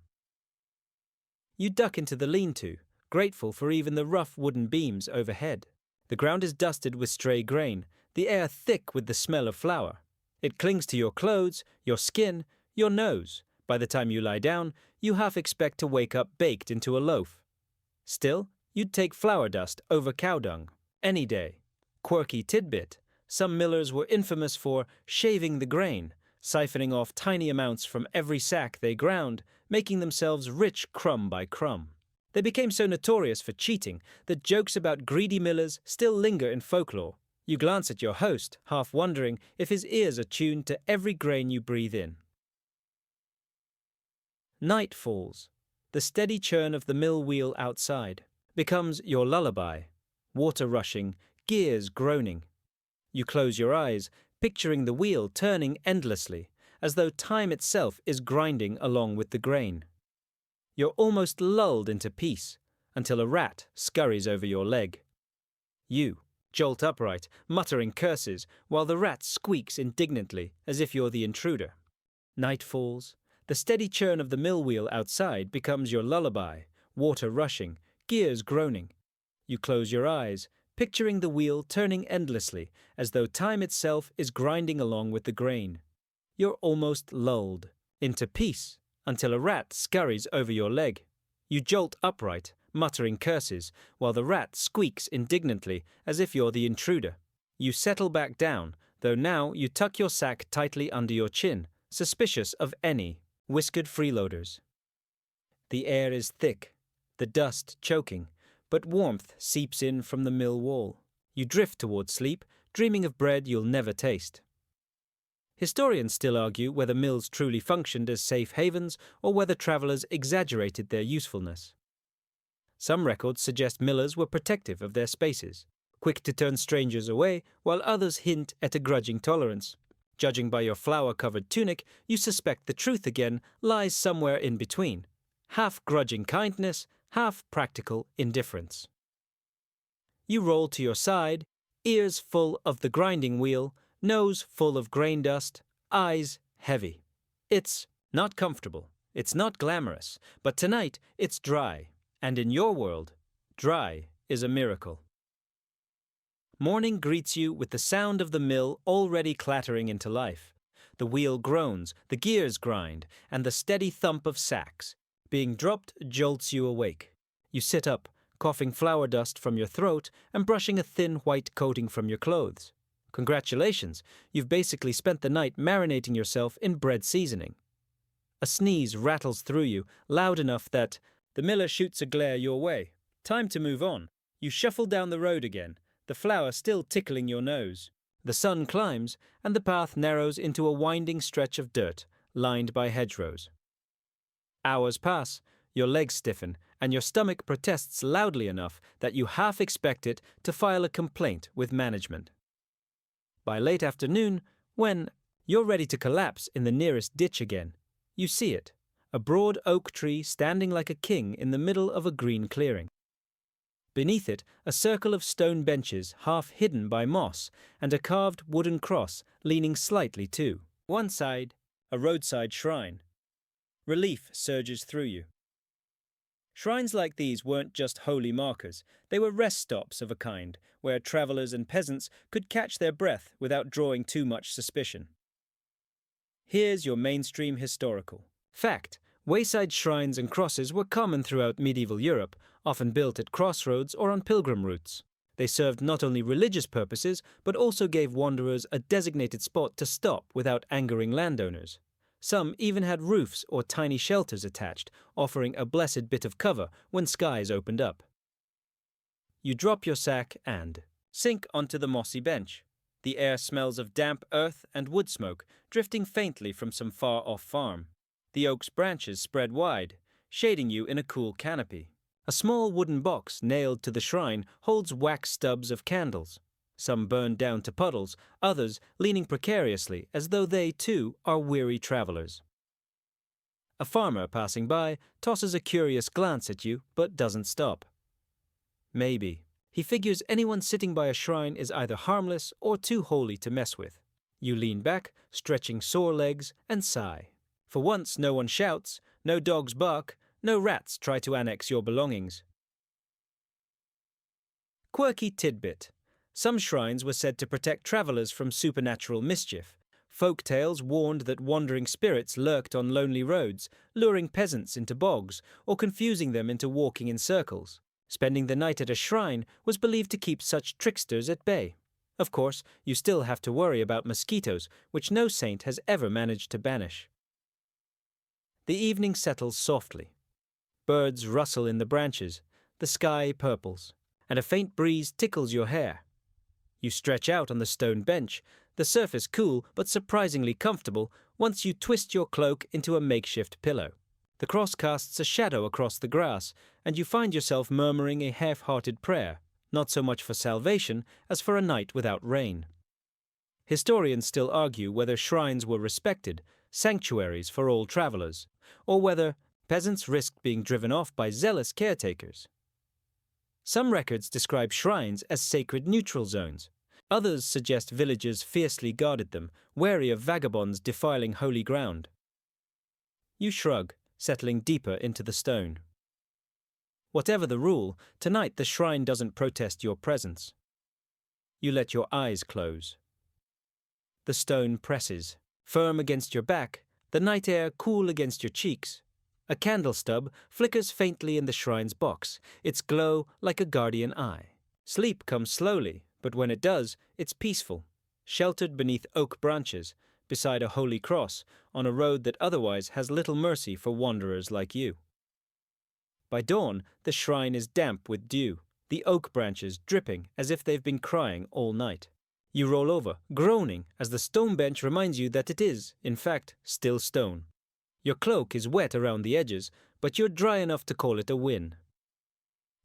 You duck into the lean-to, grateful for even the rough wooden beams overhead. The ground is dusted with stray grain, the air thick with the smell of flour. It clings to your clothes, your skin, your nose. By the time you lie down, you half expect to wake up baked into a loaf. Still, you'd take flour dust over cow dung, any day. Quirky tidbit, some millers were infamous for shaving the grain, siphoning off tiny amounts from every sack they ground, making themselves rich crumb by crumb. They became so notorious for cheating that jokes about greedy millers still linger in folklore. You glance at your host, half wondering if his ears are tuned to every grain you breathe in. Night falls. The steady churn of the mill wheel outside becomes your lullaby. Water rushing, gears groaning. You close your eyes, picturing the wheel turning endlessly, as though time itself is grinding along with the grain. You're almost lulled into peace, until a rat scurries over your leg. You jolt upright, muttering curses, while the rat squeaks indignantly, as if you're the intruder. Night falls. The steady churn of the mill wheel outside becomes your lullaby, water rushing, gears groaning. You close your eyes, picturing the wheel turning endlessly, as though time itself is grinding along with the grain. You're almost lulled into peace, until a rat scurries over your leg. You jolt upright, muttering curses, while the rat squeaks indignantly, as if you're the intruder. You settle back down, though now you tuck your sack tightly under your chin, suspicious of any whiskered freeloaders. The air is thick, the dust choking, but warmth seeps in from the mill wall. You drift toward sleep, dreaming of bread you'll never taste. Historians still argue whether mills truly functioned as safe havens or whether travelers exaggerated their usefulness. Some records suggest millers were protective of their spaces, quick to turn strangers away, while others hint at a grudging tolerance. Judging by your flour-covered tunic, you suspect the truth again lies somewhere in between. Half grudging kindness, half practical indifference. You roll to your side, ears full of the grinding wheel, nose full of grain dust, eyes heavy. It's not comfortable, it's not glamorous, but tonight it's dry, and in your world, dry is a miracle. Morning greets you with the sound of the mill already clattering into life. The wheel groans, the gears grind, and the steady thump of sacks being dropped jolts you awake. You sit up, coughing flour dust from your throat and brushing a thin white coating from your clothes. Congratulations, you've basically spent the night marinating yourself in bread seasoning. A sneeze rattles through you, loud enough that the miller shoots a glare your way. Time to move on. You shuffle down the road again, the flour still tickling your nose. The sun climbs, and the path narrows into a winding stretch of dirt, lined by hedgerows. Hours pass, your legs stiffen, and your stomach protests loudly enough that you half expect it to file a complaint with management. By late afternoon, when you're ready to collapse in the nearest ditch again, you see it, a broad oak tree standing like a king in the middle of a green clearing. Beneath it, a circle of stone benches half hidden by moss and a carved wooden cross leaning slightly to one side, a roadside shrine. Relief surges through you. Shrines like these weren't just holy markers, they were rest stops of a kind, where travelers and peasants could catch their breath without drawing too much suspicion. Here's your mainstream historical fact. Wayside shrines and crosses were common throughout medieval Europe, often built at crossroads or on pilgrim routes. They served not only religious purposes, but also gave wanderers a designated spot to stop without angering landowners. Some even had roofs or tiny shelters attached, offering a blessed bit of cover when skies opened up. You drop your sack and sink onto the mossy bench. The air smells of damp earth and wood smoke, drifting faintly from some far-off farm. The oak's branches spread wide, shading you in a cool canopy. A small wooden box nailed to the shrine holds wax stubs of candles. Some burned down to puddles, others leaning precariously as though they, too, are weary travelers. A farmer passing by tosses a curious glance at you, but doesn't stop. Maybe. He figures anyone sitting by a shrine is either harmless or too holy to mess with. You lean back, stretching sore legs, and sigh. For once no one shouts, no dogs bark, no rats try to annex your belongings. Quirky tidbit. Some shrines were said to protect travelers from supernatural mischief. Folk tales warned that wandering spirits lurked on lonely roads, luring peasants into bogs or confusing them into walking in circles. Spending the night at a shrine was believed to keep such tricksters at bay. Of course, you still have to worry about mosquitoes, which no saint has ever managed to banish. The evening settles softly. Birds rustle in the branches, the sky purples, and a faint breeze tickles your hair. You stretch out on the stone bench, the surface cool but surprisingly comfortable once you twist your cloak into a makeshift pillow. The cross casts a shadow across the grass, and you find yourself murmuring a half-hearted prayer, not so much for salvation as for a night without rain. Historians still argue whether shrines were respected, sanctuaries for all travelers, or whether peasants risked being driven off by zealous caretakers. Some records describe shrines as sacred neutral zones. Others suggest villagers fiercely guarded them, wary of vagabonds defiling holy ground. You shrug, settling deeper into the stone. Whatever the rule, tonight the shrine doesn't protest your presence. You let your eyes close. The stone presses, firm against your back, the night air cool against your cheeks. A candle stub flickers faintly in the shrine's box, its glow like a guardian eye. Sleep comes slowly, but when it does, it's peaceful, sheltered beneath oak branches, beside a holy cross, on a road that otherwise has little mercy for wanderers like you. By dawn, the shrine is damp with dew, the oak branches dripping as if they've been crying all night. You roll over, groaning, as the stone bench reminds you that it is, in fact, still stone. Your cloak is wet around the edges, but you're dry enough to call it a win.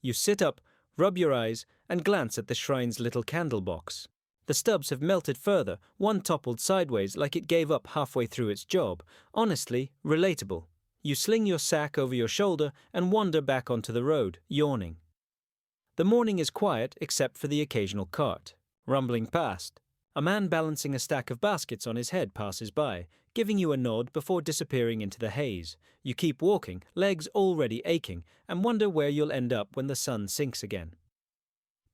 You sit up, rub your eyes, and glance at the shrine's little candle box. The stubs have melted further, one toppled sideways like it gave up halfway through its job. Honestly, relatable. You sling your sack over your shoulder and wander back onto the road, yawning. The morning is quiet except for the occasional cart, rumbling past. A man balancing a stack of baskets on his head passes by, giving you a nod before disappearing into the haze. You keep walking, legs already aching, and wonder where you'll end up when the sun sinks again.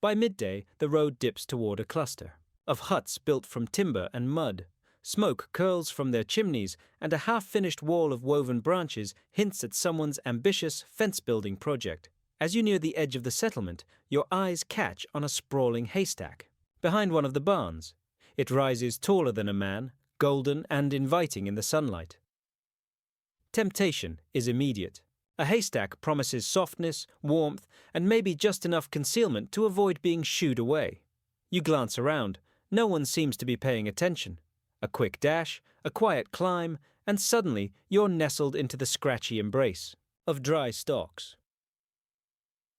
By midday, the road dips toward a cluster of huts built from timber and mud. Smoke curls from their chimneys, and a half-finished wall of woven branches hints at someone's ambitious fence-building project. As you near the edge of the settlement, your eyes catch on a sprawling haystack behind one of the barns. It rises taller than a man, golden and inviting in the sunlight. Temptation is immediate. A haystack promises softness, warmth, and maybe just enough concealment to avoid being shooed away. You glance around. No one seems to be paying attention. A quick dash, a quiet climb, and suddenly you're nestled into the scratchy embrace of dry stalks.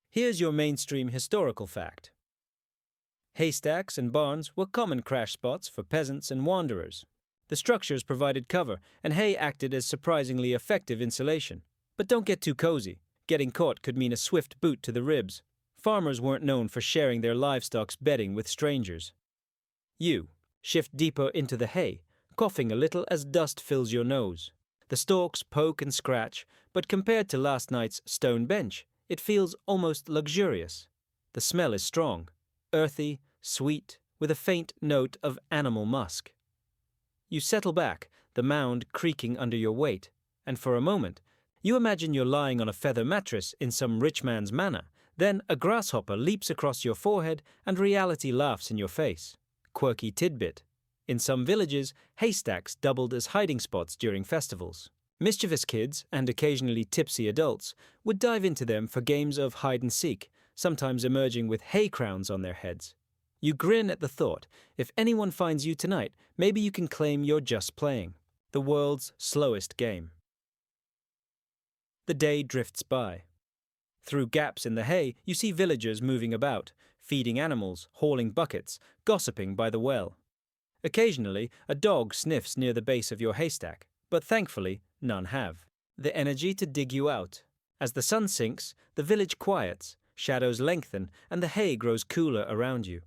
Here's your mainstream historical fact. Haystacks and barns were common crash spots for peasants and wanderers. The structures provided cover, and hay acted as surprisingly effective insulation. But don't get too cozy. Getting caught could mean a swift boot to the ribs. Farmers weren't known for sharing their livestock's bedding with strangers. You shift deeper into the hay, coughing a little as dust fills your nose. The stalks poke and scratch, but compared to last night's stone bench, it feels almost luxurious. The smell is strong, earthy, sweet, with a faint note of animal musk. You settle back, the mound creaking under your weight, and for a moment, you imagine you're lying on a feather mattress in some rich man's manor. Then a grasshopper leaps across your forehead and reality laughs in your face. Quirky tidbit. In some villages, haystacks doubled as hiding spots during festivals. Mischievous kids, and occasionally tipsy adults, would dive into them for games of hide-and-seek, sometimes emerging with hay crowns on their heads. You grin at the thought, if anyone finds you tonight, maybe you can claim you're just playing. The world's slowest game. The day drifts by. Through gaps in the hay, you see villagers moving about, feeding animals, hauling buckets, gossiping by the well. Occasionally, a dog sniffs near the base of your haystack, but thankfully, none have the energy to dig you out. As the sun sinks, the village quiets, shadows lengthen, and the hay grows cooler around you.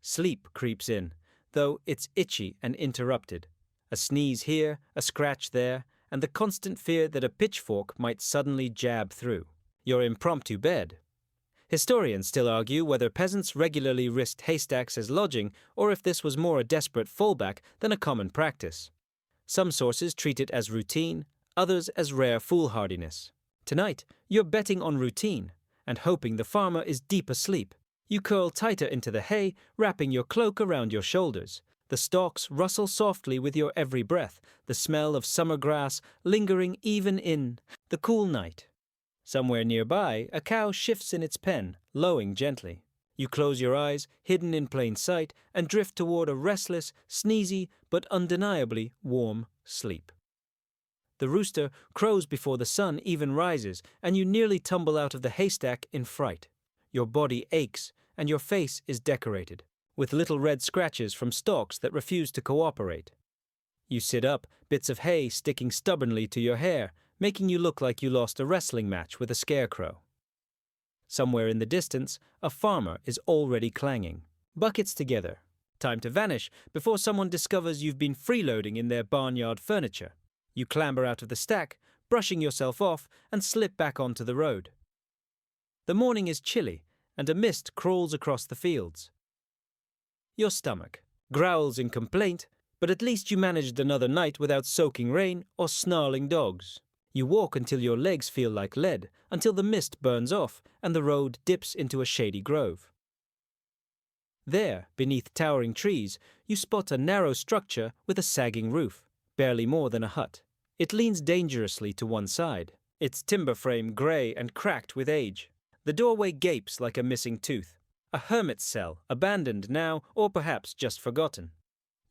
Sleep creeps in, though it's itchy and interrupted. A sneeze here, a scratch there, and the constant fear that a pitchfork might suddenly jab through your impromptu bed. Historians still argue whether peasants regularly risked haystacks as lodging or if this was more a desperate fallback than a common practice. Some sources treat it as routine, others as rare foolhardiness. Tonight, you're betting on routine and hoping the farmer is deep asleep. You curl tighter into the hay, wrapping your cloak around your shoulders. The stalks rustle softly with your every breath, the smell of summer grass lingering even in the cool night. Somewhere nearby, a cow shifts in its pen, lowing gently. You close your eyes, hidden in plain sight, and drift toward a restless, sneezy, but undeniably warm sleep. The rooster crows before the sun even rises, and you nearly tumble out of the haystack in fright. Your body aches, and your face is decorated with little red scratches from stalks that refuse to cooperate. You sit up, bits of hay sticking stubbornly to your hair, making you look like you lost a wrestling match with a scarecrow. Somewhere in the distance, a farmer is already clanging buckets together. Time to vanish before someone discovers you've been freeloading in their barnyard furniture. You clamber out of the stack, brushing yourself off, and slip back onto the road. The morning is chilly, and a mist crawls across the fields. Your stomach growls in complaint, but at least you managed another night without soaking rain or snarling dogs. You walk until your legs feel like lead, until the mist burns off and the road dips into a shady grove. There, beneath towering trees, you spot a narrow structure with a sagging roof, barely more than a hut. It leans dangerously to one side, its timber frame grey and cracked with age. The doorway gapes like a missing tooth. A hermit's cell, abandoned now, or perhaps just forgotten.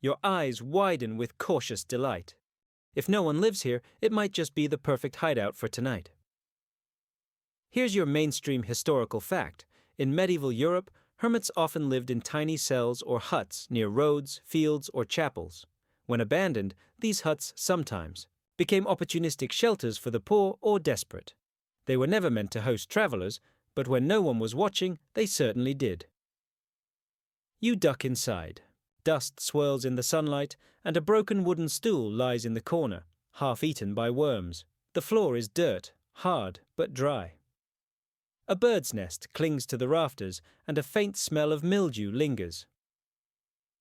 Your eyes widen with cautious delight. If no one lives here, it might just be the perfect hideout for tonight. Here's your mainstream historical fact. In medieval Europe, hermits often lived in tiny cells or huts near roads, fields, or chapels. When abandoned, these huts sometimes became opportunistic shelters for the poor or desperate. They were never meant to host travelers, but when no one was watching, they certainly did. You duck inside. Dust swirls in the sunlight, and a broken wooden stool lies in the corner, half eaten by worms. The floor is dirt, hard but dry. A bird's nest clings to the rafters, and a faint smell of mildew lingers.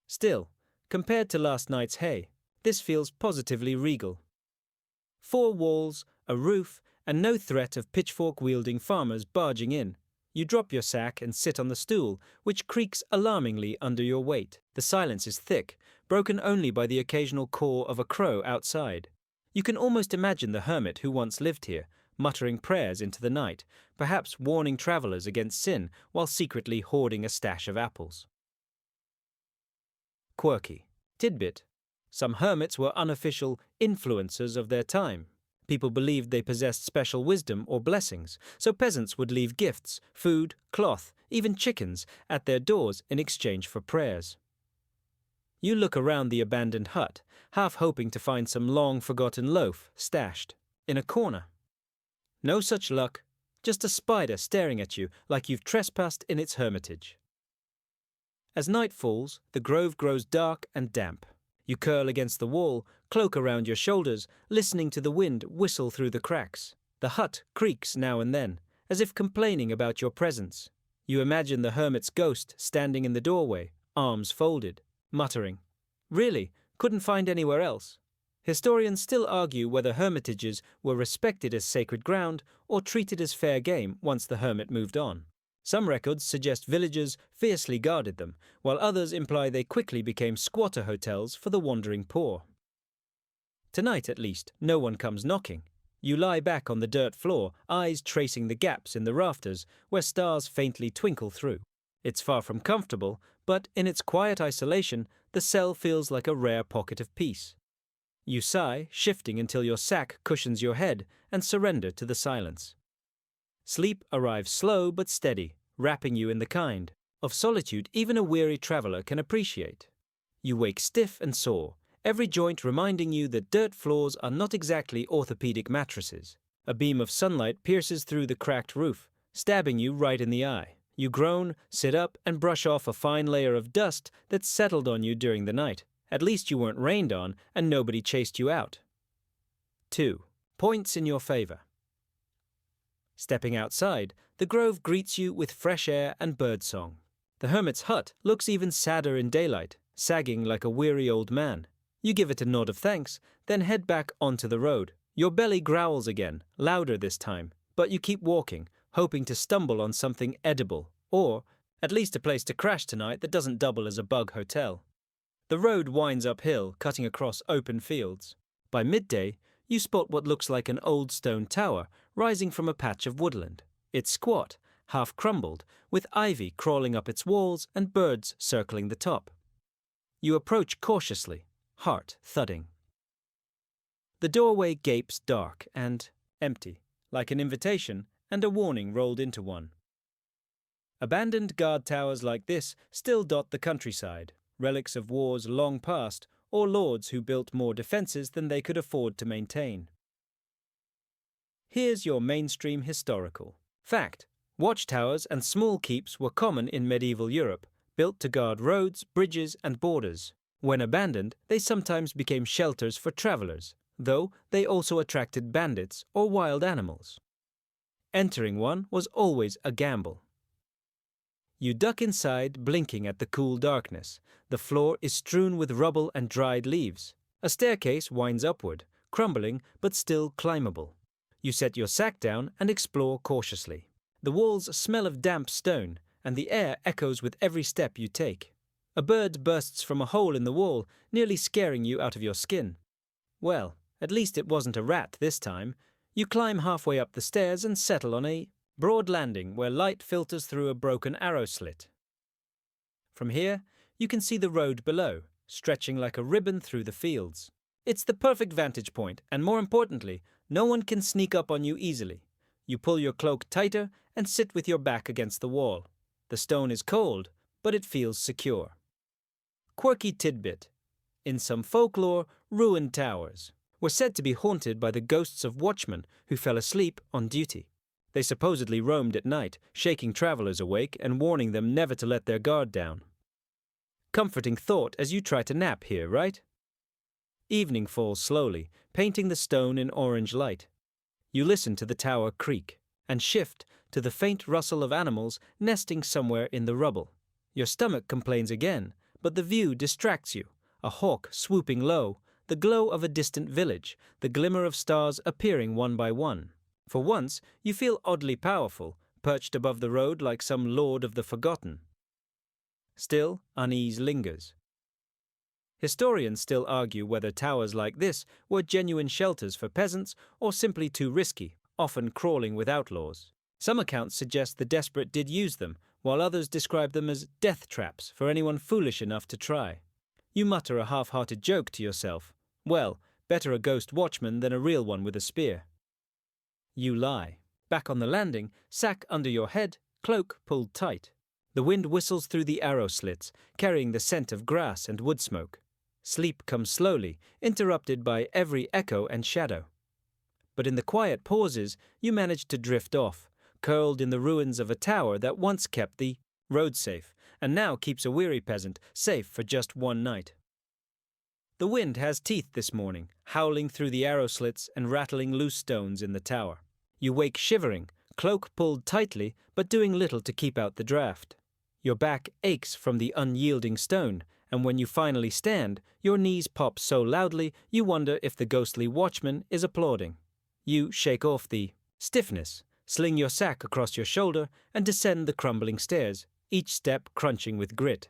Still, compared to last night's hay, this feels positively regal. 4 walls, a roof, and no threat of pitchfork-wielding farmers barging in. You drop your sack and sit on the stool, which creaks alarmingly under your weight. The silence is thick, broken only by the occasional caw of a crow outside. You can almost imagine the hermit who once lived here, muttering prayers into the night, perhaps warning travelers against sin while secretly hoarding a stash of apples. Quirky. Tidbit. Some hermits were unofficial influencers of their time. People believed they possessed special wisdom or blessings, so peasants would leave gifts, food, cloth, even chickens, at their doors in exchange for prayers. You look around the abandoned hut, half hoping to find some long-forgotten loaf stashed in a corner. No such luck, just a spider staring at you like you've trespassed in its hermitage. As night falls, the grove grows dark and damp. You curl against the wall, cloak around your shoulders, listening to the wind whistle through the cracks. The hut creaks now and then, as if complaining about your presence. You imagine the hermit's ghost standing in the doorway, arms folded, muttering, "Really, couldn't find anywhere else." Historians still argue whether hermitages were respected as sacred ground or treated as fair game once the hermit moved on. Some records suggest villagers fiercely guarded them, while others imply they quickly became squatter hotels for the wandering poor. Tonight, at least, no one comes knocking. You lie back on the dirt floor, eyes tracing the gaps in the rafters where stars faintly twinkle through. It's far from comfortable, but in its quiet isolation, the cell feels like a rare pocket of peace. You sigh, shifting until your sack cushions your head, and surrender to the silence. Sleep arrives slow but steady, wrapping you in the kind of solitude even a weary traveler can appreciate. You wake stiff and sore, every joint reminding you that dirt floors are not exactly orthopedic mattresses. A beam of sunlight pierces through the cracked roof, stabbing you right in the eye. You groan, sit up, and brush off a fine layer of dust that settled on you during the night. At least you weren't rained on, and nobody chased you out. 2. Points in your favor. Stepping outside, the grove greets you with fresh air and birdsong. The hermit's hut looks even sadder in daylight, sagging like a weary old man. You give it a nod of thanks, then head back onto the road. Your belly growls again, louder this time, but you keep walking, hoping to stumble on something edible, or at least a place to crash tonight that doesn't double as a bug hotel. The road winds uphill, cutting across open fields. By midday, you spot what looks like an old stone tower rising from a patch of woodland. It's squat, half crumbled, with ivy crawling up its walls and birds circling the top. You approach cautiously, heart thudding. The doorway gapes dark and empty, like an invitation and a warning rolled into one. Abandoned guard towers like this still dot the countryside, relics of wars long past or lords who built more defences than they could afford to maintain. Here's your mainstream historical fact. Watchtowers and small keeps were common in medieval Europe, built to guard roads, bridges, and borders. When abandoned, they sometimes became shelters for travellers, though they also attracted bandits or wild animals. Entering one was always a gamble. You duck inside, blinking at the cool darkness. The floor is strewn with rubble and dried leaves. A staircase winds upward, crumbling but still climbable. You set your sack down and explore cautiously. The walls smell of damp stone, and the air echoes with every step you take. A bird bursts from a hole in the wall, nearly scaring you out of your skin. Well, at least it wasn't a rat this time. You climb halfway up the stairs and settle on a broad landing where light filters through a broken arrow slit. From here, you can see the road below, stretching like a ribbon through the fields. It's the perfect vantage point, and more importantly, no one can sneak up on you easily. You pull your cloak tighter and sit with your back against the wall. The stone is cold, but it feels secure. Quirky tidbit. In some folklore, ruined towers were said to be haunted by the ghosts of watchmen who fell asleep on duty. They supposedly roamed at night, shaking travelers awake and warning them never to let their guard down. Comforting thought as you try to nap here, right? Evening falls slowly, painting the stone in orange light. You listen to the tower creak and shift to the faint rustle of animals nesting somewhere in the rubble. Your stomach complains again, but the view distracts you. A hawk swooping low, the glow of a distant village, the glimmer of stars appearing one by one. For once, you feel oddly powerful, perched above the road like some lord of the forgotten. Still, unease lingers. Historians still argue whether towers like this were genuine shelters for peasants or simply too risky, often crawling with outlaws. Some accounts suggest the desperate did use them, while others describe them as death traps for anyone foolish enough to try. You mutter a half-hearted joke to yourself. Well, better a ghost watchman than a real one with a spear. You lie. Back on the landing, sack under your head, cloak pulled tight. The wind whistles through the arrow slits, carrying the scent of grass and wood smoke. Sleep comes slowly, interrupted by every echo and shadow. But in the quiet pauses, you manage to drift off, curled in the ruins of a tower that once kept the road safe, and now keeps a weary peasant safe for just one night. The wind has teeth this morning, howling through the arrow slits and rattling loose stones in the tower. You wake shivering, cloak pulled tightly, but doing little to keep out the draft. Your back aches from the unyielding stone, and when you finally stand, your knees pop so loudly you wonder if the ghostly watchman is applauding. You shake off the stiffness, sling your sack across your shoulder, and descend the crumbling stairs, each step crunching with grit.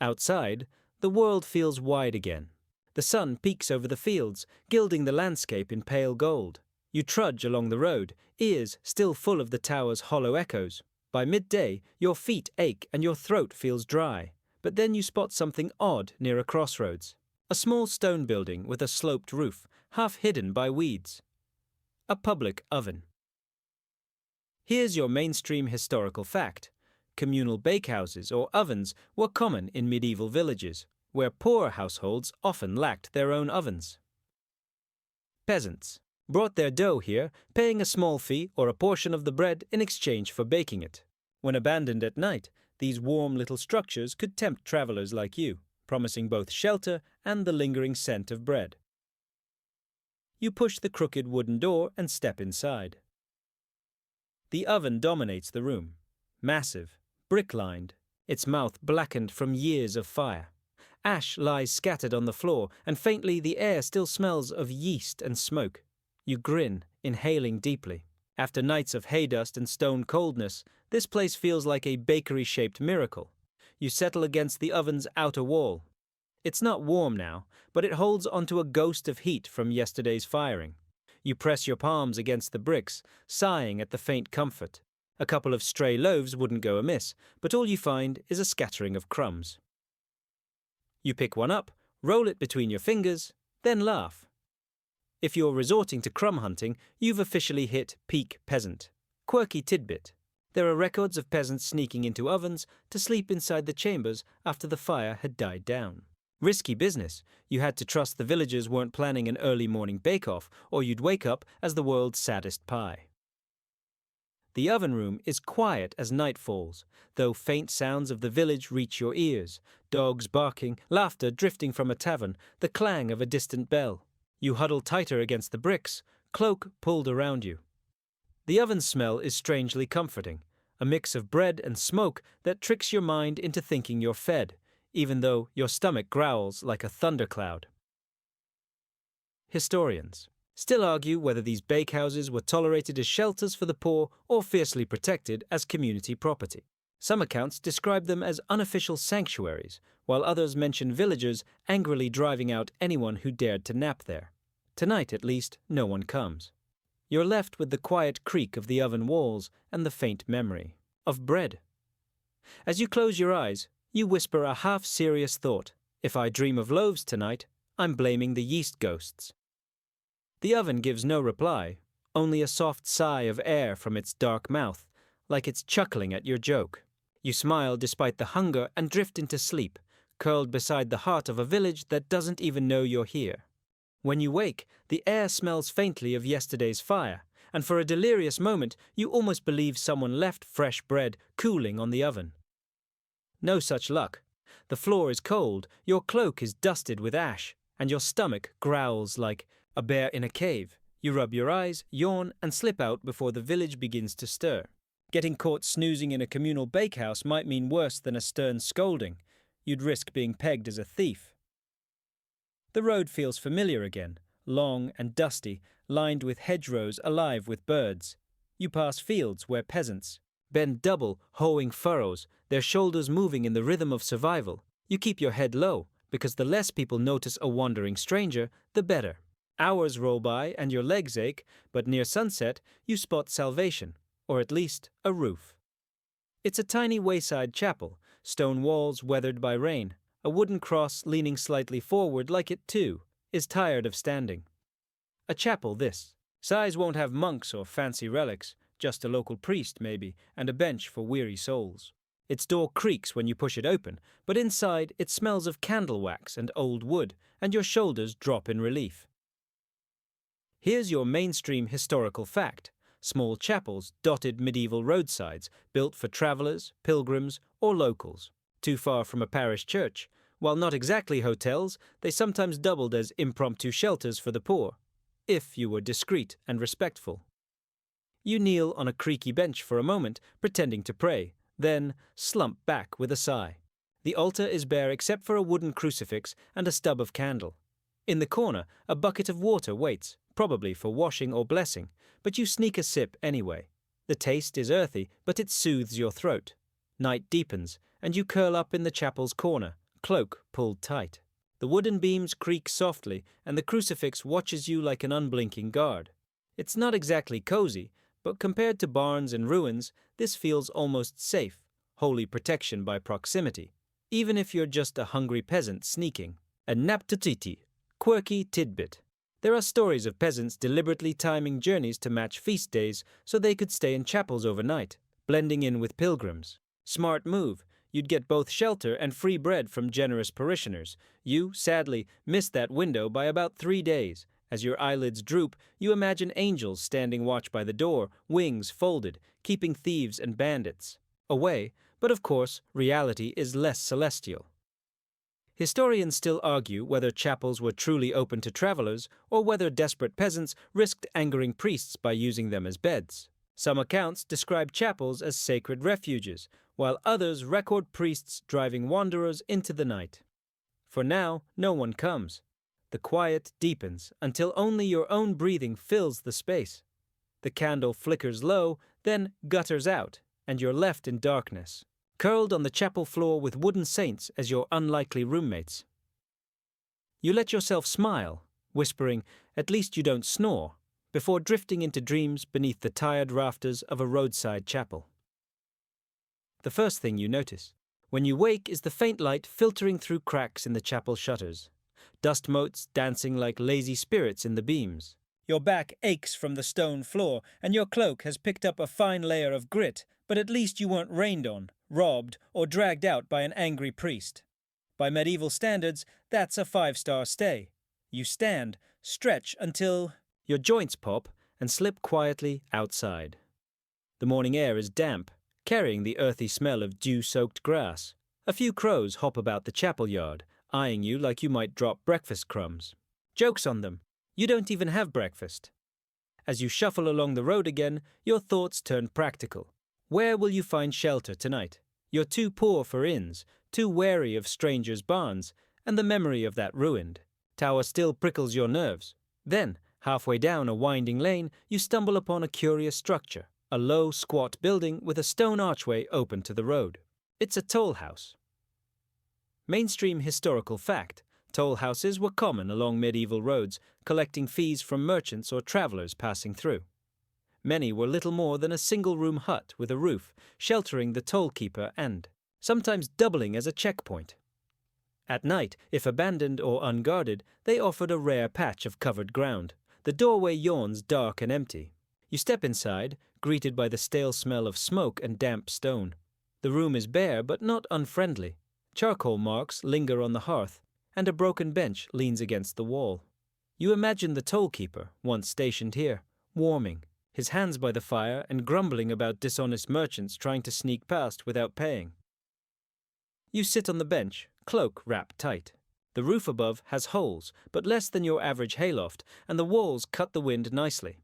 Outside, the world feels wide again. The sun peeks over the fields, gilding the landscape in pale gold. You trudge along the road, ears still full of the tower's hollow echoes. By midday, your feet ache and your throat feels dry. But then you spot something odd near a crossroads. A small stone building with a sloped roof, half hidden by weeds. A public oven. Here's your mainstream historical fact. Communal bakehouses or ovens were common in medieval villages, where poorer households often lacked their own ovens. Peasants brought their dough here, paying a small fee or a portion of the bread in exchange for baking it. When abandoned at night, these warm little structures could tempt travelers like you, promising both shelter and the lingering scent of bread. You push the crooked wooden door and step inside. The oven dominates the room. Massive, brick-lined, its mouth blackened from years of fire. Ash lies scattered on the floor, and faintly the air still smells of yeast and smoke. You grin, inhaling deeply. After nights of hay dust and stone coldness, this place feels like a bakery-shaped miracle. You settle against the oven's outer wall. It's not warm now, but it holds onto a ghost of heat from yesterday's firing. You press your palms against the bricks, sighing at the faint comfort. A couple of stray loaves wouldn't go amiss, but all you find is a scattering of crumbs. You pick one up, roll it between your fingers, then laugh. If you're resorting to crumb hunting, you've officially hit peak peasant. Quirky tidbit. There are records of peasants sneaking into ovens to sleep inside the chambers after the fire had died down. Risky business. You had to trust the villagers weren't planning an early morning bake-off, or you'd wake up as the world's saddest pie. The oven room is quiet as night falls, though faint sounds of the village reach your ears. Dogs barking, laughter drifting from a tavern, the clang of a distant bell. You huddle tighter against the bricks, cloak pulled around you. The oven smell is strangely comforting, a mix of bread and smoke that tricks your mind into thinking you're fed, even though your stomach growls like a thundercloud. Historians still argue whether these bakehouses were tolerated as shelters for the poor or fiercely protected as community property. Some accounts describe them as unofficial sanctuaries, while others mention villagers angrily driving out anyone who dared to nap there. Tonight, at least, no one comes. You're left with the quiet creak of the oven walls and the faint memory of bread. As you close your eyes, you whisper a half-serious thought. If I dream of loaves tonight, I'm blaming the yeast ghosts. The oven gives no reply, only a soft sigh of air from its dark mouth, like it's chuckling at your joke. You smile despite the hunger and drift into sleep, curled beside the heart of a village that doesn't even know you're here. When you wake, the air smells faintly of yesterday's fire, and for a delirious moment you almost believe someone left fresh bread cooling on the oven. No such luck. The floor is cold, your cloak is dusted with ash, and your stomach growls like a bear in a cave. You rub your eyes, yawn, and slip out before the village begins to stir. Getting caught snoozing in a communal bakehouse might mean worse than a stern scolding. You'd risk being pegged as a thief. The road feels familiar again, long and dusty, lined with hedgerows alive with birds. You pass fields where peasants bend double, hoeing furrows, their shoulders moving in the rhythm of survival. You keep your head low, because the less people notice a wandering stranger, the better. Hours roll by and your legs ache, but near sunset you spot salvation, or at least a roof. It's a tiny wayside chapel, stone walls weathered by rain. A wooden cross leaning slightly forward like it, too, is tired of standing. A chapel, this. Size won't have monks or fancy relics, just a local priest, maybe, and a bench for weary souls. Its door creaks when you push it open, but inside it smells of candle wax and old wood, and your shoulders drop in relief. Here's your mainstream historical fact. Small chapels dotted medieval roadsides, built for travelers, pilgrims, or locals. Too far from a parish church. While not exactly hotels, they sometimes doubled as impromptu shelters for the poor, if you were discreet and respectful. You kneel on a creaky bench for a moment, pretending to pray, then slump back with a sigh. The altar is bare except for a wooden crucifix and a stub of candle. In the corner, a bucket of water waits, probably for washing or blessing, but you sneak a sip anyway. The taste is earthy, but it soothes your throat. Night deepens, and you curl up in the chapel's corner, cloak pulled tight. The wooden beams creak softly, and the crucifix watches you like an unblinking guard. It's not exactly cozy, but compared to barns and ruins, this feels almost safe, holy protection by proximity, even if you're just a hungry peasant sneaking. A naptotiti, quirky tidbit. There are stories of peasants deliberately timing journeys to match feast days so they could stay in chapels overnight, blending in with pilgrims. Smart move. You'd get both shelter and free bread from generous parishioners. You, sadly, miss that window by about 3 days. As your eyelids droop, you imagine angels standing watch by the door, wings folded, keeping thieves and bandits away, but of course, reality is less celestial. Historians still argue whether chapels were truly open to travelers or whether desperate peasants risked angering priests by using them as beds. Some accounts describe chapels as sacred refuges, while others record priests driving wanderers into the night. For now, no one comes. The quiet deepens until only your own breathing fills the space. The candle flickers low, then gutters out, and you're left in darkness, curled on the chapel floor with wooden saints as your unlikely roommates. You let yourself smile, whispering, "At least you don't snore," before drifting into dreams beneath the tired rafters of a roadside chapel. The first thing you notice when you wake is the faint light filtering through cracks in the chapel shutters, dust motes dancing like lazy spirits in the beams. Your back aches from the stone floor, and your cloak has picked up a fine layer of grit, but at least you weren't rained on, robbed, or dragged out by an angry priest. By medieval standards, that's a 5-star stay. You stand, stretch until your joints pop and slip quietly outside. The morning air is damp, carrying the earthy smell of dew-soaked grass. A few crows hop about the chapel yard, eyeing you like you might drop breakfast crumbs. Joke's on them. You don't even have breakfast. As you shuffle along the road again, your thoughts turn practical. Where will you find shelter tonight? You're too poor for inns, too wary of strangers' barns, and the memory of that ruined tower still prickles your nerves. Then, halfway down a winding lane, you stumble upon a curious structure, a low, squat building with a stone archway open to the road. It's a toll house. Mainstream historical fact: toll houses were common along medieval roads, collecting fees from merchants or travelers passing through. Many were little more than a single-room hut with a roof, sheltering the toll-keeper and sometimes doubling as a checkpoint. At night, if abandoned or unguarded, they offered a rare patch of covered ground. The doorway yawns dark and empty. You step inside, greeted by the stale smell of smoke and damp stone. The room is bare but not unfriendly. Charcoal marks linger on the hearth, and a broken bench leans against the wall. You imagine the toll-keeper, once stationed here, warming, his hands by the fire and grumbling about dishonest merchants trying to sneak past without paying. You sit on the bench, cloak wrapped tight. The roof above has holes, but less than your average hayloft, and the walls cut the wind nicely.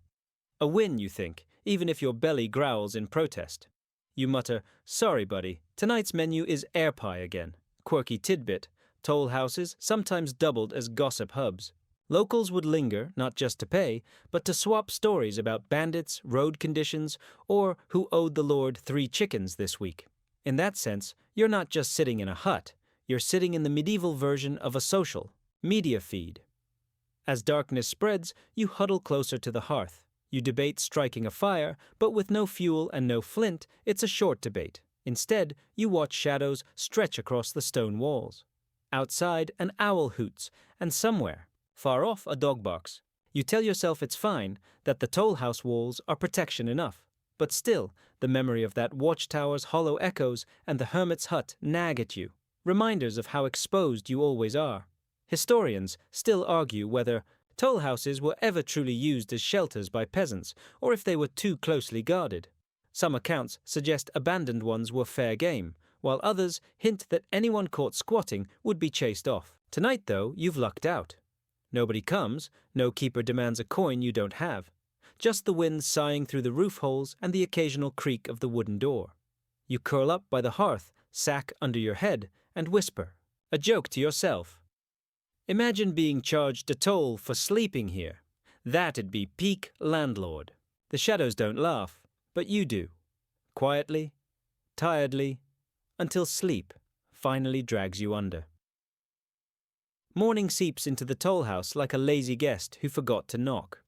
A win, you think, even if your belly growls in protest. You mutter, "Sorry, buddy, tonight's menu is air pie again." Quirky tidbit: toll houses sometimes doubled as gossip hubs. Locals would linger, not just to pay, but to swap stories about bandits, road conditions, or who owed the Lord 3 chickens this week. In that sense, you're not just sitting in a hut, you're sitting in the medieval version of a social media feed. As darkness spreads, you huddle closer to the hearth. You debate striking a fire, but with no fuel and no flint, it's a short debate. Instead, you watch shadows stretch across the stone walls. Outside, an owl hoots, and somewhere, far off, a dog barks. You tell yourself it's fine, that the toll house walls are protection enough. But still, the memory of that watchtower's hollow echoes and the hermit's hut nag at you, reminders of how exposed you always are. Historians still argue whether toll houses were ever truly used as shelters by peasants, or if they were too closely guarded. Some accounts suggest abandoned ones were fair game, while others hint that anyone caught squatting would be chased off. Tonight, though, you've lucked out. Nobody comes, no keeper demands a coin you don't have. Just the wind sighing through the roof holes and the occasional creak of the wooden door. You curl up by the hearth, sack under your head, and whisper, a joke to yourself. Imagine being charged a toll for sleeping here. That'd be peak landlord. The shadows don't laugh, but you do. Quietly, tiredly, until sleep finally drags you under. Morning seeps into the toll house like a lazy guest who forgot to knock.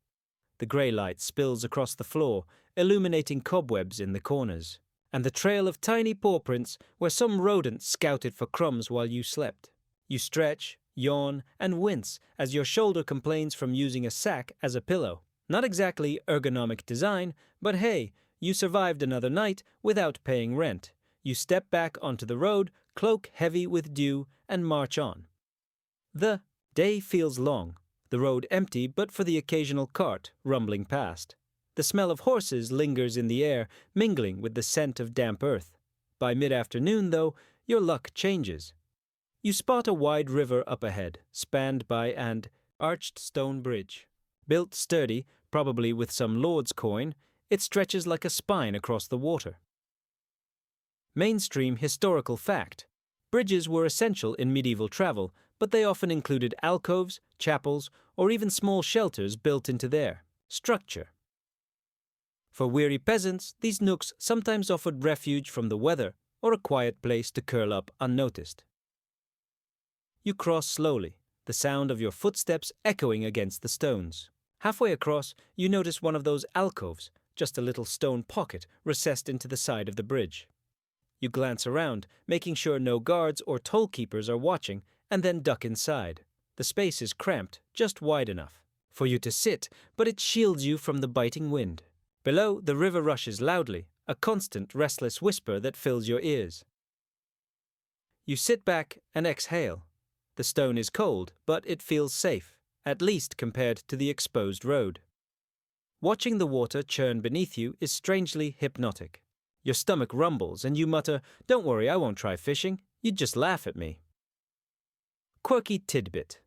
The grey light spills across the floor, illuminating cobwebs in the corners, and the trail of tiny paw prints where some rodent scouted for crumbs while you slept. You stretch, yawn, and wince as your shoulder complains from using a sack as a pillow. Not exactly ergonomic design, but hey, you survived another night without paying rent. You step back onto the road, cloak heavy with dew, and march on. The day feels long, the road empty but for the occasional cart rumbling past. The smell of horses lingers in the air, mingling with the scent of damp earth. By mid-afternoon, though, your luck changes. You spot a wide river up ahead, spanned by an arched stone bridge. Built sturdy, probably with some lord's coin, it stretches like a spine across the water. Mainstream historical fact. Bridges were essential in medieval travel, but they often included alcoves, chapels, or even small shelters built into their structure. For weary peasants, these nooks sometimes offered refuge from the weather or a quiet place to curl up unnoticed. You cross slowly, the sound of your footsteps echoing against the stones. Halfway across, you notice one of those alcoves, just a little stone pocket recessed into the side of the bridge. You glance around, making sure no guards or toll keepers are watching, and then duck inside. The space is cramped, just wide enough for you to sit, but it shields you from the biting wind. Below, the river rushes loudly, a constant, restless whisper that fills your ears. You sit back and exhale. The stone is cold, but it feels safe, at least compared to the exposed road. Watching the water churn beneath you is strangely hypnotic. Your stomach rumbles and you mutter, "Don't worry, I won't try fishing. You'd just laugh at me." Quirky tidbit.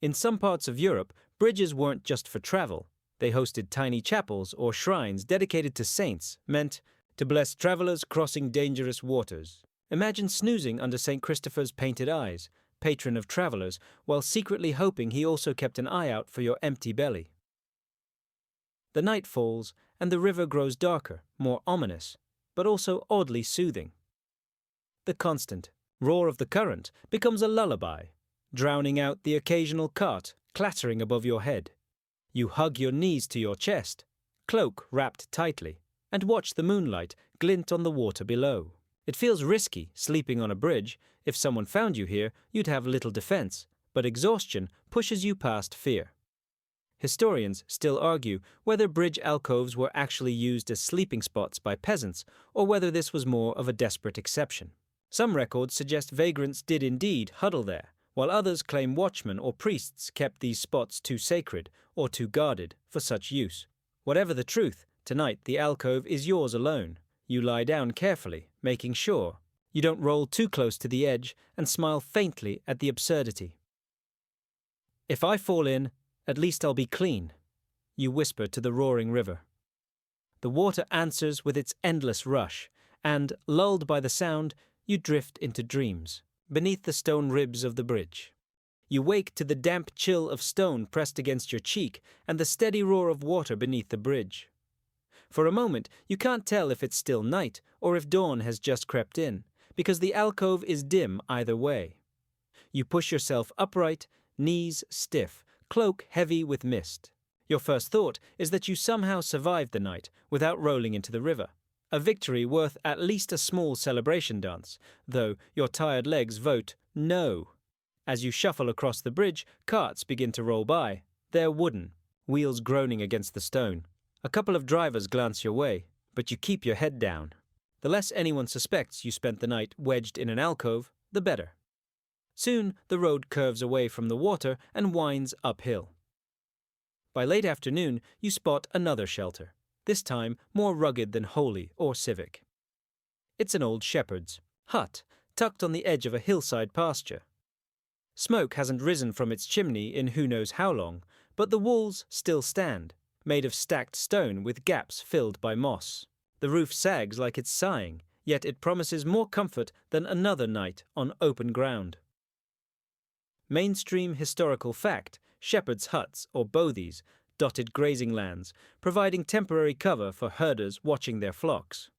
In some parts of Europe, bridges weren't just for travel. They hosted tiny chapels or shrines dedicated to saints, meant to bless travelers crossing dangerous waters. Imagine snoozing under St. Christopher's painted eyes, patron of travelers, while secretly hoping he also kept an eye out for your empty belly. The night falls, and the river grows darker, more ominous, but also oddly soothing. The constant roar of the current becomes a lullaby, drowning out the occasional cart clattering above your head. You hug your knees to your chest, cloak wrapped tightly, and watch the moonlight glint on the water below. It feels risky sleeping on a bridge. If someone found you here, you'd have little defense, but exhaustion pushes you past fear. Historians still argue whether bridge alcoves were actually used as sleeping spots by peasants, or whether this was more of a desperate exception. Some records suggest vagrants did indeed huddle there, while others claim watchmen or priests kept these spots too sacred or too guarded for such use. Whatever the truth, tonight the alcove is yours alone. You lie down carefully, making sure you don't roll too close to the edge and smile faintly at the absurdity. "If I fall in, at least I'll be clean," you whisper to the roaring river. The water answers with its endless rush, and, lulled by the sound, you drift into dreams, beneath the stone ribs of the bridge. You wake to the damp chill of stone pressed against your cheek and the steady roar of water beneath the bridge. For a moment, you can't tell if it's still night or if dawn has just crept in, because the alcove is dim either way. You push yourself upright, knees stiff, cloak heavy with mist. Your first thought is that you somehow survived the night without rolling into the river. A victory worth at least a small celebration dance, though your tired legs vote no. As you shuffle across the bridge, carts begin to roll by. They're wooden, wheels groaning against the stone. A couple of drivers glance your way, but you keep your head down. The less anyone suspects you spent the night wedged in an alcove, the better. Soon the road curves away from the water and winds uphill. By late afternoon, you spot another shelter, this time more rugged than holy or civic. It's an old shepherd's hut, tucked on the edge of a hillside pasture. Smoke hasn't risen from its chimney in who knows how long, but the walls still stand, made of stacked stone with gaps filled by moss. The roof sags like it's sighing, yet it promises more comfort than another night on open ground. Mainstream historical fact, shepherds' huts, or bothies, dotted grazing lands, providing temporary cover for herders watching their flocks.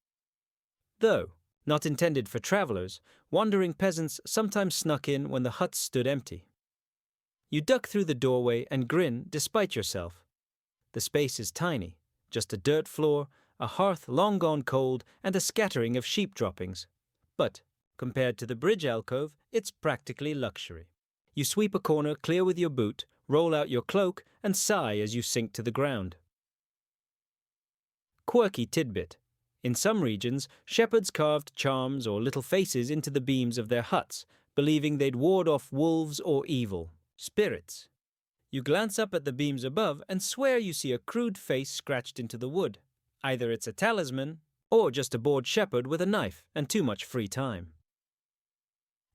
Though not intended for travelers, wandering peasants sometimes snuck in when the huts stood empty. You duck through the doorway and grin despite yourself. The space is tiny, just a dirt floor, a hearth long gone cold, and a scattering of sheep droppings. But, compared to the bridge alcove, it's practically luxury. You sweep a corner clear with your boot, roll out your cloak, and sigh as you sink to the ground. Quirky tidbit. In some regions, shepherds carved charms or little faces into the beams of their huts, believing they'd ward off wolves or evil spirits. You glance up at the beams above and swear you see a crude face scratched into the wood. Either it's a talisman, or just a bored shepherd with a knife and too much free time.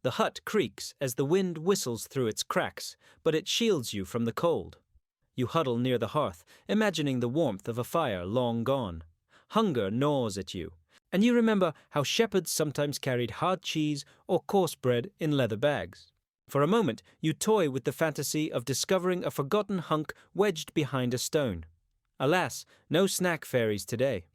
The hut creaks as the wind whistles through its cracks, but it shields you from the cold. You huddle near the hearth, imagining the warmth of a fire long gone. Hunger gnaws at you, and you remember how shepherds sometimes carried hard cheese or coarse bread in leather bags. For a moment, you toy with the fantasy of discovering a forgotten hunk wedged behind a stone. Alas, no snack fairies today.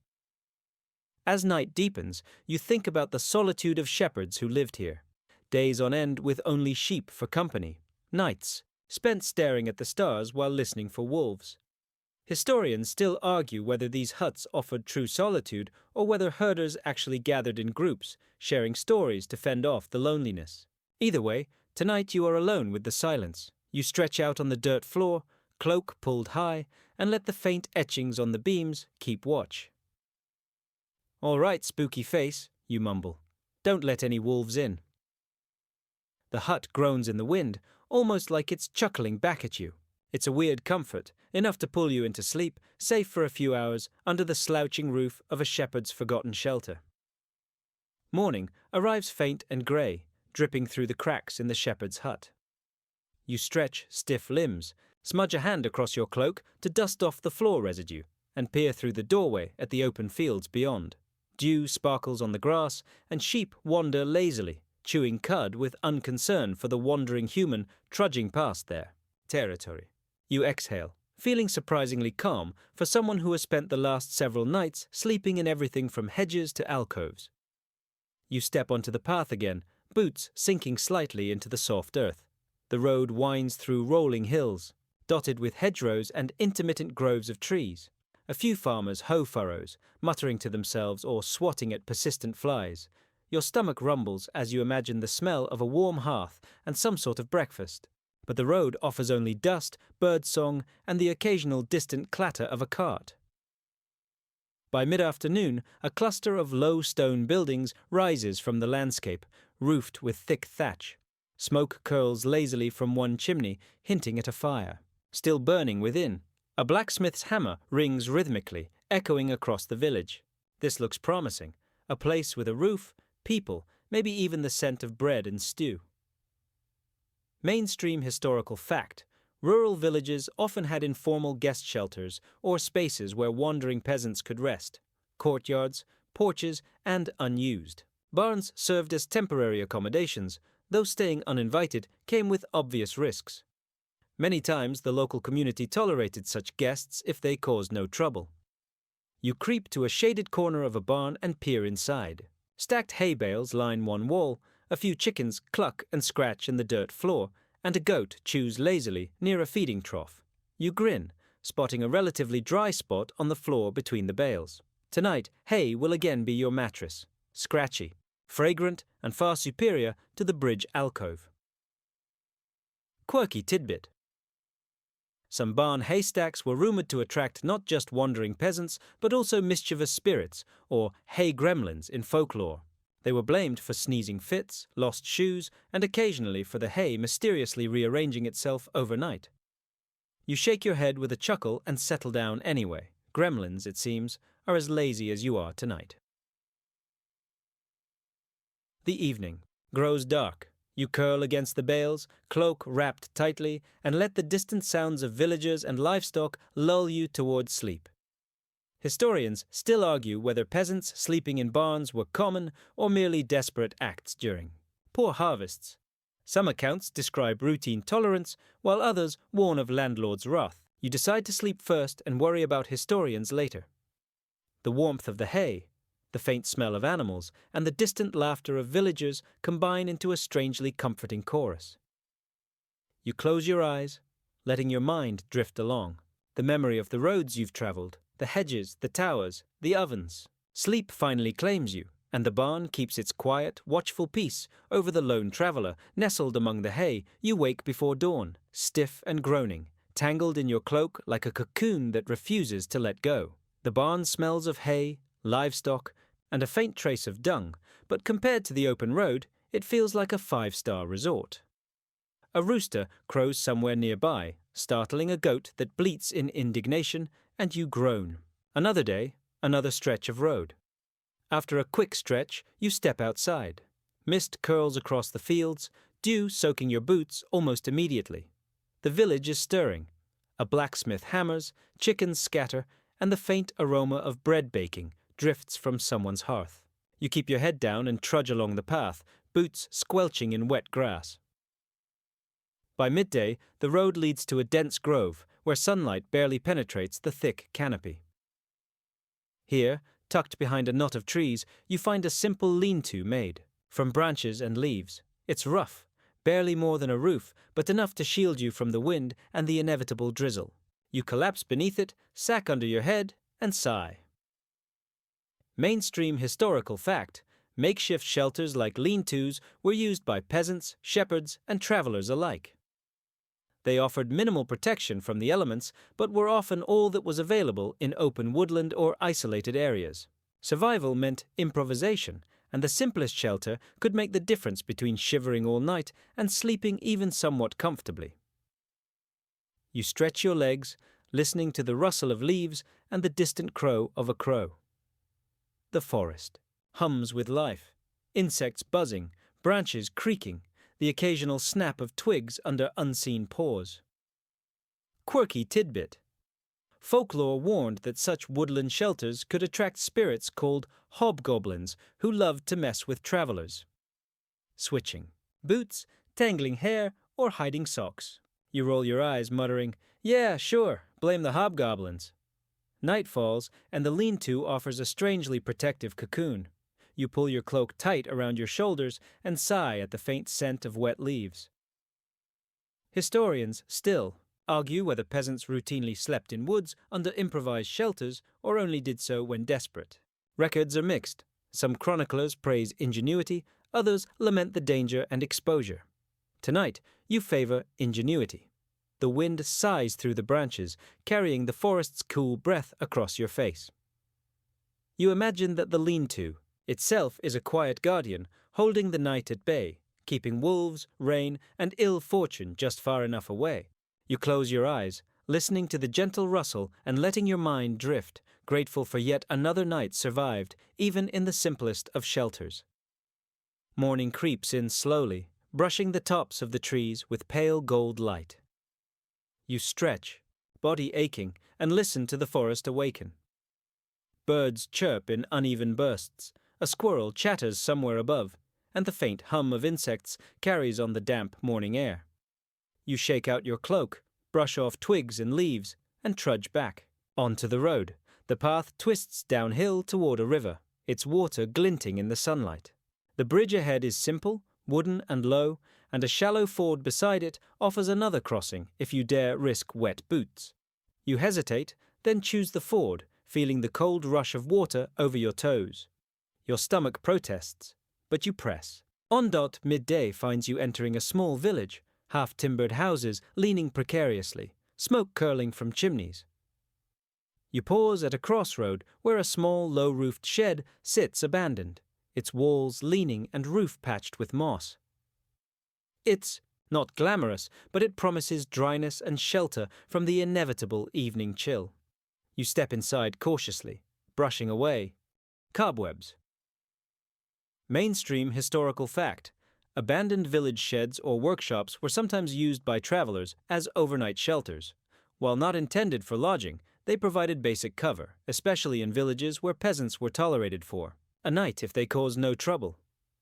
As night deepens, you think about the solitude of shepherds who lived here. Days on end with only sheep for company. Nights spent staring at the stars while listening for wolves. Historians still argue whether these huts offered true solitude or whether herders actually gathered in groups, sharing stories to fend off the loneliness. Either way, tonight you are alone with the silence. You stretch out on the dirt floor, cloak pulled high, and let the faint etchings on the beams keep watch. "All right, spooky face," you mumble. "Don't let any wolves in." The hut groans in the wind, almost like it's chuckling back at you. It's a weird comfort, enough to pull you into sleep, safe for a few hours under the slouching roof of a shepherd's forgotten shelter. Morning arrives faint and grey, dripping through the cracks in the shepherd's hut. You stretch stiff limbs, smudge a hand across your cloak to dust off the floor residue, and peer through the doorway at the open fields beyond. Dew sparkles on the grass, and sheep wander lazily, chewing cud with unconcern for the wandering human trudging past their territory. You exhale, feeling surprisingly calm for someone who has spent the last several nights sleeping in everything from hedges to alcoves. You step onto the path again, boots sinking slightly into the soft earth. The road winds through rolling hills, dotted with hedgerows and intermittent groves of trees. A few farmers hoe furrows, muttering to themselves or swatting at persistent flies. Your stomach rumbles as you imagine the smell of a warm hearth and some sort of breakfast. But the road offers only dust, birdsong, and the occasional distant clatter of a cart. By mid-afternoon, a cluster of low stone buildings rises from the landscape, roofed with thick thatch. Smoke curls lazily from one chimney, hinting at a fire, still burning within. A blacksmith's hammer rings rhythmically, echoing across the village. This looks promising. A place with a roof, people, maybe even the scent of bread and stew. Mainstream historical fact: rural villages often had informal guest shelters or spaces where wandering peasants could rest, courtyards, porches, and unused. Barns served as temporary accommodations, though staying uninvited came with obvious risks. Many times the local community tolerated such guests if they caused no trouble. You creep to a shaded corner of a barn and peer inside. Stacked hay bales line one wall, a few chickens cluck and scratch in the dirt floor, and a goat chews lazily near a feeding trough. You grin, spotting a relatively dry spot on the floor between the bales. Tonight, hay will again be your mattress, scratchy, fragrant, and far superior to the bridge alcove. Quirky tidbit. Some barn haystacks were rumoured to attract not just wandering peasants, but also mischievous spirits, or hay gremlins in folklore. They were blamed for sneezing fits, lost shoes, and occasionally for the hay mysteriously rearranging itself overnight. You shake your head with a chuckle and settle down anyway. Gremlins, it seems, are as lazy as you are tonight. The evening grows dark. You curl against the bales, cloak wrapped tightly, and let the distant sounds of villagers and livestock lull you towards sleep. Historians still argue whether peasants sleeping in barns were common or merely desperate acts during poor harvests. Some accounts describe routine tolerance, while others warn of landlords' wrath. You decide to sleep first and worry about historians later. The warmth of the hay, the faint smell of animals, and the distant laughter of villagers combine into a strangely comforting chorus. You close your eyes, letting your mind drift along. The memory of the roads you've travelled, the hedges, the towers, the ovens. Sleep finally claims you, and the barn keeps its quiet, watchful peace over the lone traveller. Nestled among the hay, you wake before dawn, stiff and groaning, tangled in your cloak like a cocoon that refuses to let go. The barn smells of hay, livestock, and a faint trace of dung, but compared to the open road, it feels like a five-star resort. A rooster crows somewhere nearby, startling a goat that bleats in indignation, and you groan. Another day, another stretch of road. After a quick stretch, you step outside. Mist curls across the fields, dew soaking your boots almost immediately. The village is stirring. A blacksmith hammers, chickens scatter, and the faint aroma of bread baking drifts from someone's hearth. You keep your head down and trudge along the path, boots squelching in wet grass. By midday, the road leads to a dense grove where sunlight barely penetrates the thick canopy. Here, tucked behind a knot of trees, you find a simple lean-to made from branches and leaves. It's rough, barely more than a roof, but enough to shield you from the wind and the inevitable drizzle. You collapse beneath it, sack under your head, and sigh. Mainstream historical fact: makeshift shelters like lean-tos were used by peasants, shepherds, and travelers alike. They offered minimal protection from the elements, but were often all that was available in open woodland or isolated areas. Survival meant improvisation, and the simplest shelter could make the difference between shivering all night and sleeping even somewhat comfortably. You stretch your legs, listening to the rustle of leaves and the distant crow of a crow. The forest hums with life, insects buzzing, branches creaking, the occasional snap of twigs under unseen paws. Quirky tidbit. Folklore warned that such woodland shelters could attract spirits called hobgoblins who loved to mess with travelers. Switching boots, tangling hair, or hiding socks. You roll your eyes, muttering, "Yeah, sure, blame the hobgoblins." Night falls, and the lean-to offers a strangely protective cocoon. You pull your cloak tight around your shoulders and sigh at the faint scent of wet leaves. Historians still argue whether peasants routinely slept in woods under improvised shelters or only did so when desperate. Records are mixed. Some chroniclers praise ingenuity, others lament the danger and exposure. Tonight, you favor ingenuity. The wind sighs through the branches, carrying the forest's cool breath across your face. You imagine that the lean-to itself is a quiet guardian, holding the night at bay, keeping wolves, rain, and ill fortune just far enough away. You close your eyes, listening to the gentle rustle and letting your mind drift, grateful for yet another night survived, even in the simplest of shelters. Morning creeps in slowly, brushing the tops of the trees with pale gold light. You stretch, body aching, and listen to the forest awaken. Birds chirp in uneven bursts, A squirrel chatters somewhere above, and the faint hum of insects carries on the damp morning air. You shake out your cloak, brush off twigs and leaves, and trudge back. Onto the road. The path twists downhill toward a river, its water glinting in the sunlight. The bridge ahead is simple, wooden and low, and a shallow ford beside it offers another crossing if you dare risk wet boots. You hesitate, then choose the ford, feeling the cold rush of water over your toes. Your stomach protests, but you press. Midday finds you entering a small village, half-timbered houses leaning precariously, smoke curling from chimneys. You pause at a crossroad where a small, low-roofed shed sits abandoned, its walls leaning and roof patched with moss. It's not glamorous, but it promises dryness and shelter from the inevitable evening chill. You step inside cautiously, brushing away cobwebs. Mainstream historical fact: abandoned village sheds or workshops were sometimes used by travelers as overnight shelters. While not intended for lodging, they provided basic cover, especially in villages where peasants were tolerated for a night if they caused no trouble.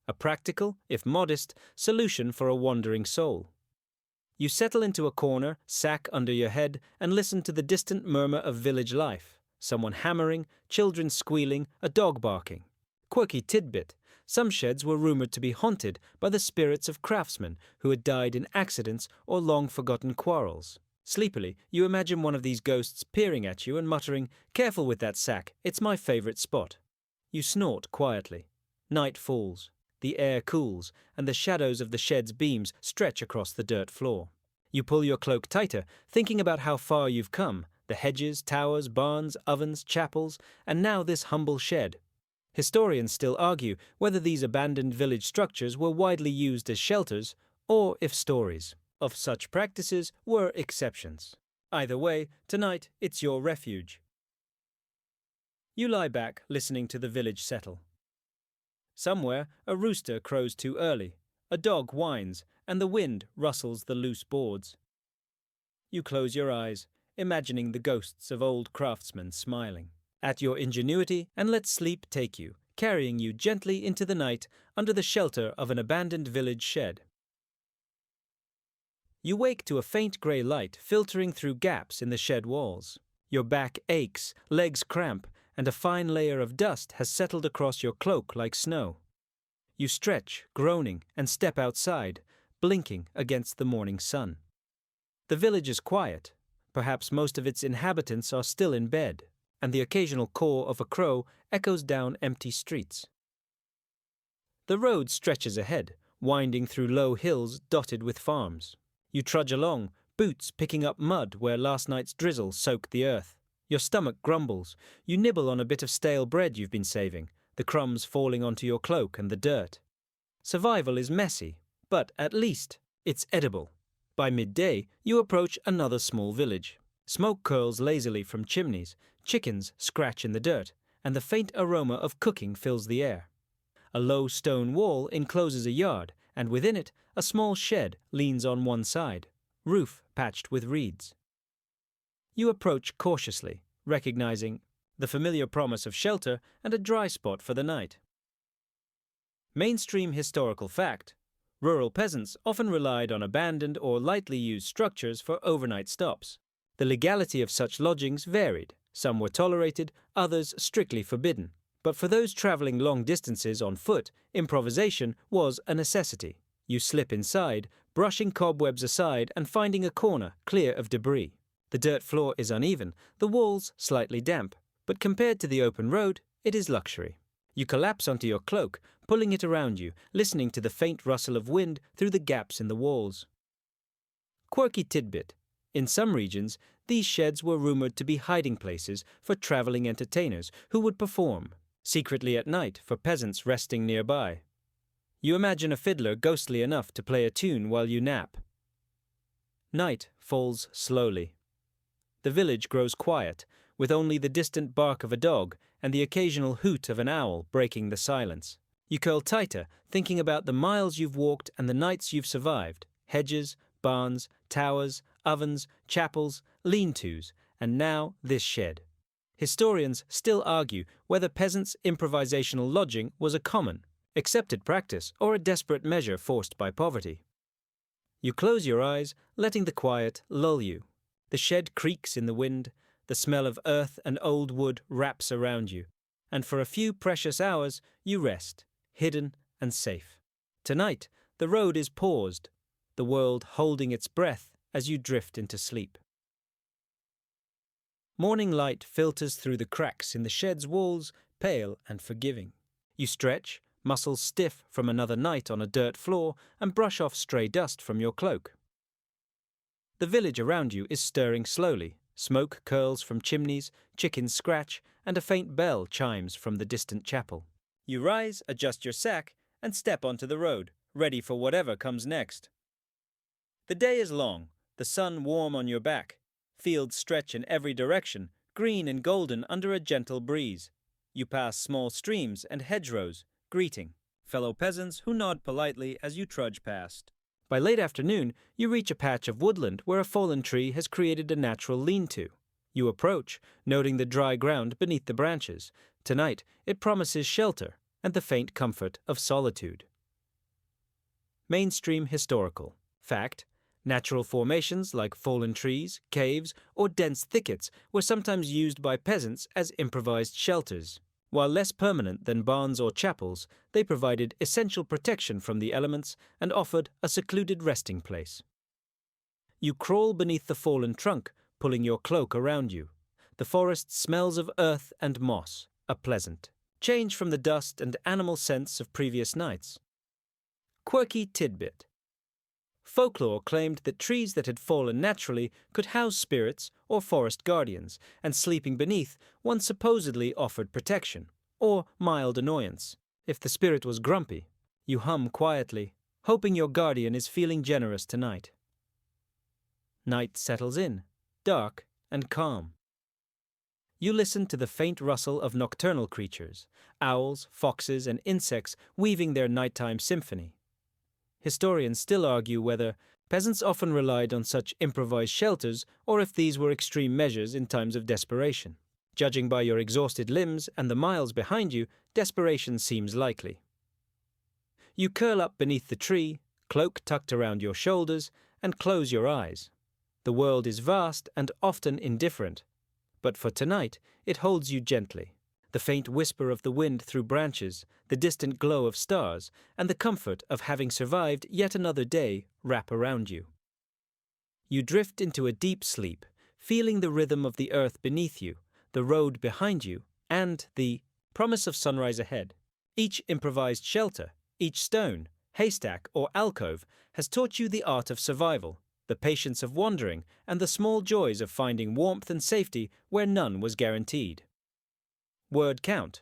A practical, if modest, solution for a wandering soul. You settle into a corner, sack under your head, and listen to the distant murmur of village life. Someone hammering, children squealing, a dog barking. Quirky tidbit: some sheds were rumored to be haunted by the spirits of craftsmen who had died in accidents or long-forgotten quarrels. Sleepily, you imagine one of these ghosts peering at you and muttering, "Careful with that sack, it's my favorite spot." You snort quietly. Night falls. The air cools, and the shadows of the shed's beams stretch across the dirt floor. You pull your cloak tighter, thinking about how far you've come: the hedges, towers, barns, ovens, chapels, and now this humble shed. Historians still argue whether these abandoned village structures were widely used as shelters, or if stories of such practices were exceptions. Either way, tonight it's your refuge. You lie back, listening to the village settle. Somewhere, a rooster crows too early, a dog whines, and the wind rustles the loose boards. You close your eyes, imagining the ghosts of old craftsmen smiling at your ingenuity, and let sleep take you, carrying you gently into the night under the shelter of an abandoned village shed. You wake to a faint grey light filtering through gaps in the shed walls. Your back aches, legs cramp, and a fine layer of dust has settled across your cloak like snow. You stretch, groaning, and step outside, blinking against the morning sun. The village is quiet. Perhaps most of its inhabitants are still in bed, and the occasional caw of a crow echoes down empty streets. The road stretches ahead, winding through low hills dotted with farms. You trudge along, boots picking up mud where last night's drizzle soaked the earth. Your stomach grumbles. You nibble on a bit of stale bread you've been saving, the crumbs falling onto your cloak and the dirt. Survival is messy, but at least it's edible. By midday, you approach another small village. Smoke curls lazily from chimneys, chickens scratch in the dirt, and the faint aroma of cooking fills the air. A low stone wall encloses a yard, and within it, a small shed leans on one side, roof patched with reeds. You approach cautiously, recognizing the familiar promise of shelter and a dry spot for the night. Mainstream historical fact: rural peasants often relied on abandoned or lightly used structures for overnight stops. The legality of such lodgings varied. Some were tolerated, others strictly forbidden. But for those traveling long distances on foot, improvisation was a necessity. You slip inside, brushing cobwebs aside and finding a corner clear of debris. The dirt floor is uneven, the walls slightly damp, but compared to the open road, it is luxury. You collapse onto your cloak, pulling it around you, listening to the faint rustle of wind through the gaps in the walls. Quirky tidbit: in some regions, these sheds were rumored to be hiding places for traveling entertainers who would perform, secretly at night for peasants resting nearby. You imagine a fiddler ghostly enough to play a tune while you nap. Night falls slowly. The village grows quiet, with only the distant bark of a dog and the occasional hoot of an owl breaking the silence. You curl tighter, thinking about the miles you've walked and the nights you've survived: hedges, barns, towers, ovens, chapels, lean-tos, and now this shed. Historians still argue whether peasants' improvisational lodging was a common, accepted practice or a desperate measure forced by poverty. You close your eyes, letting the quiet lull you. The shed creaks in the wind, the smell of earth and old wood wraps around you, and for a few precious hours you rest, hidden and safe. Tonight, the road is paused, the world holding its breath as you drift into sleep. Morning light filters through the cracks in the shed's walls, pale and forgiving. You stretch, muscles stiff from another night on a dirt floor, and brush off stray dust from your cloak. The village around you is stirring slowly. Smoke curls from chimneys, chickens scratch, and a faint bell chimes from the distant chapel. You rise, adjust your sack, and step onto the road, ready for whatever comes next. The day is long, the sun warm on your back. Fields stretch in every direction, green and golden under a gentle breeze. You pass small streams and hedgerows, greeting fellow peasants who nod politely as you trudge past. By late afternoon, you reach a patch of woodland where a fallen tree has created a natural lean-to. You approach, noting the dry ground beneath the branches. Tonight, it promises shelter and the faint comfort of solitude. Mainstream historical fact: natural formations like fallen trees, caves, or dense thickets were sometimes used by peasants as improvised shelters. While less permanent than barns or chapels, they provided essential protection from the elements and offered a secluded resting place. You crawl beneath the fallen trunk, pulling your cloak around you. The forest smells of earth and moss, a pleasant change from the dust and animal scents of previous nights. Quirky tidbit: folklore claimed that trees that had fallen naturally could house spirits or forest guardians, and sleeping beneath one supposedly offered protection, or mild annoyance. If the spirit was grumpy, you hum quietly, hoping your guardian is feeling generous tonight. Night settles in, dark and calm. You listen to the faint rustle of nocturnal creatures, owls, foxes, and insects weaving their nighttime symphony. Historians still argue whether peasants often relied on such improvised shelters or if these were extreme measures in times of desperation. Judging by your exhausted limbs and the miles behind you, desperation seems likely. You curl up beneath the tree, cloak tucked around your shoulders, and close your eyes. The world is vast and often indifferent, but for tonight it holds you gently. The faint whisper of the wind through branches, the distant glow of stars, and the comfort of having survived yet another day wrap around you. You drift into a deep sleep, feeling the rhythm of the earth beneath you, the road behind you, and the promise of sunrise ahead. Each improvised shelter, each stone, haystack, or alcove has taught you the art of survival, the patience of wandering, and the small joys of finding warmth and safety where none was guaranteed. Word count: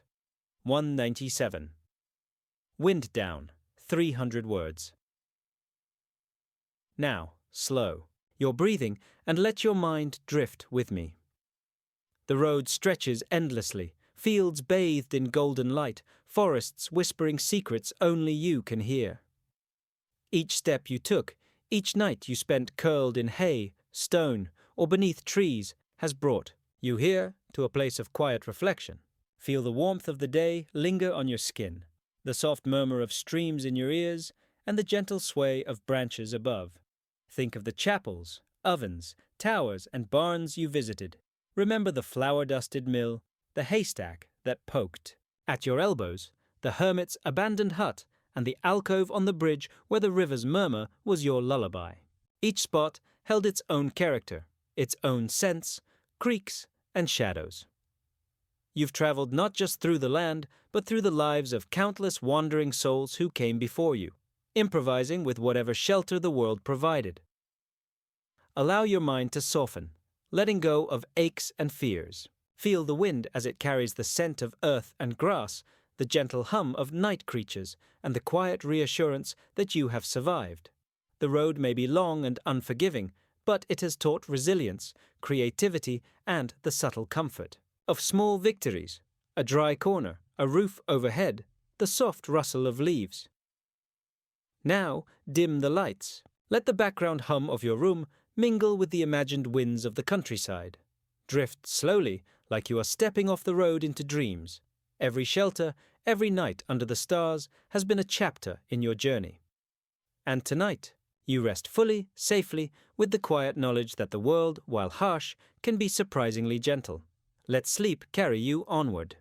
197. Wind down: 300 words. Now, slow your breathing and let your mind drift with me. The road stretches endlessly, fields bathed in golden light, forests whispering secrets only you can hear. Each step you took, each night you spent curled in hay, stone, or beneath trees has brought you here to a place of quiet reflection. Feel the warmth of the day linger on your skin, the soft murmur of streams in your ears, and the gentle sway of branches above. Think of the chapels, ovens, towers, and barns you visited. Remember the flour-dusted mill, the haystack that poked. At your elbows, the hermit's abandoned hut, and the alcove on the bridge where the river's murmur was your lullaby. Each spot held its own character, its own scents, creaks, and shadows. You've traveled not just through the land, but through the lives of countless wandering souls who came before you, improvising with whatever shelter the world provided. Allow your mind to soften, letting go of aches and fears. Feel the wind as it carries the scent of earth and grass, the gentle hum of night creatures, and the quiet reassurance that you have survived. The road may be long and unforgiving, but it has taught resilience, creativity, and the subtle comfort of small victories: a dry corner, a roof overhead, the soft rustle of leaves. Now, dim the lights. Let the background hum of your room mingle with the imagined winds of the countryside. Drift slowly, like you are stepping off the road into dreams. Every shelter, every night under the stars has been a chapter in your journey. And tonight, you rest fully, safely, with the quiet knowledge that the world, while harsh, can be surprisingly gentle. Let sleep carry you onward.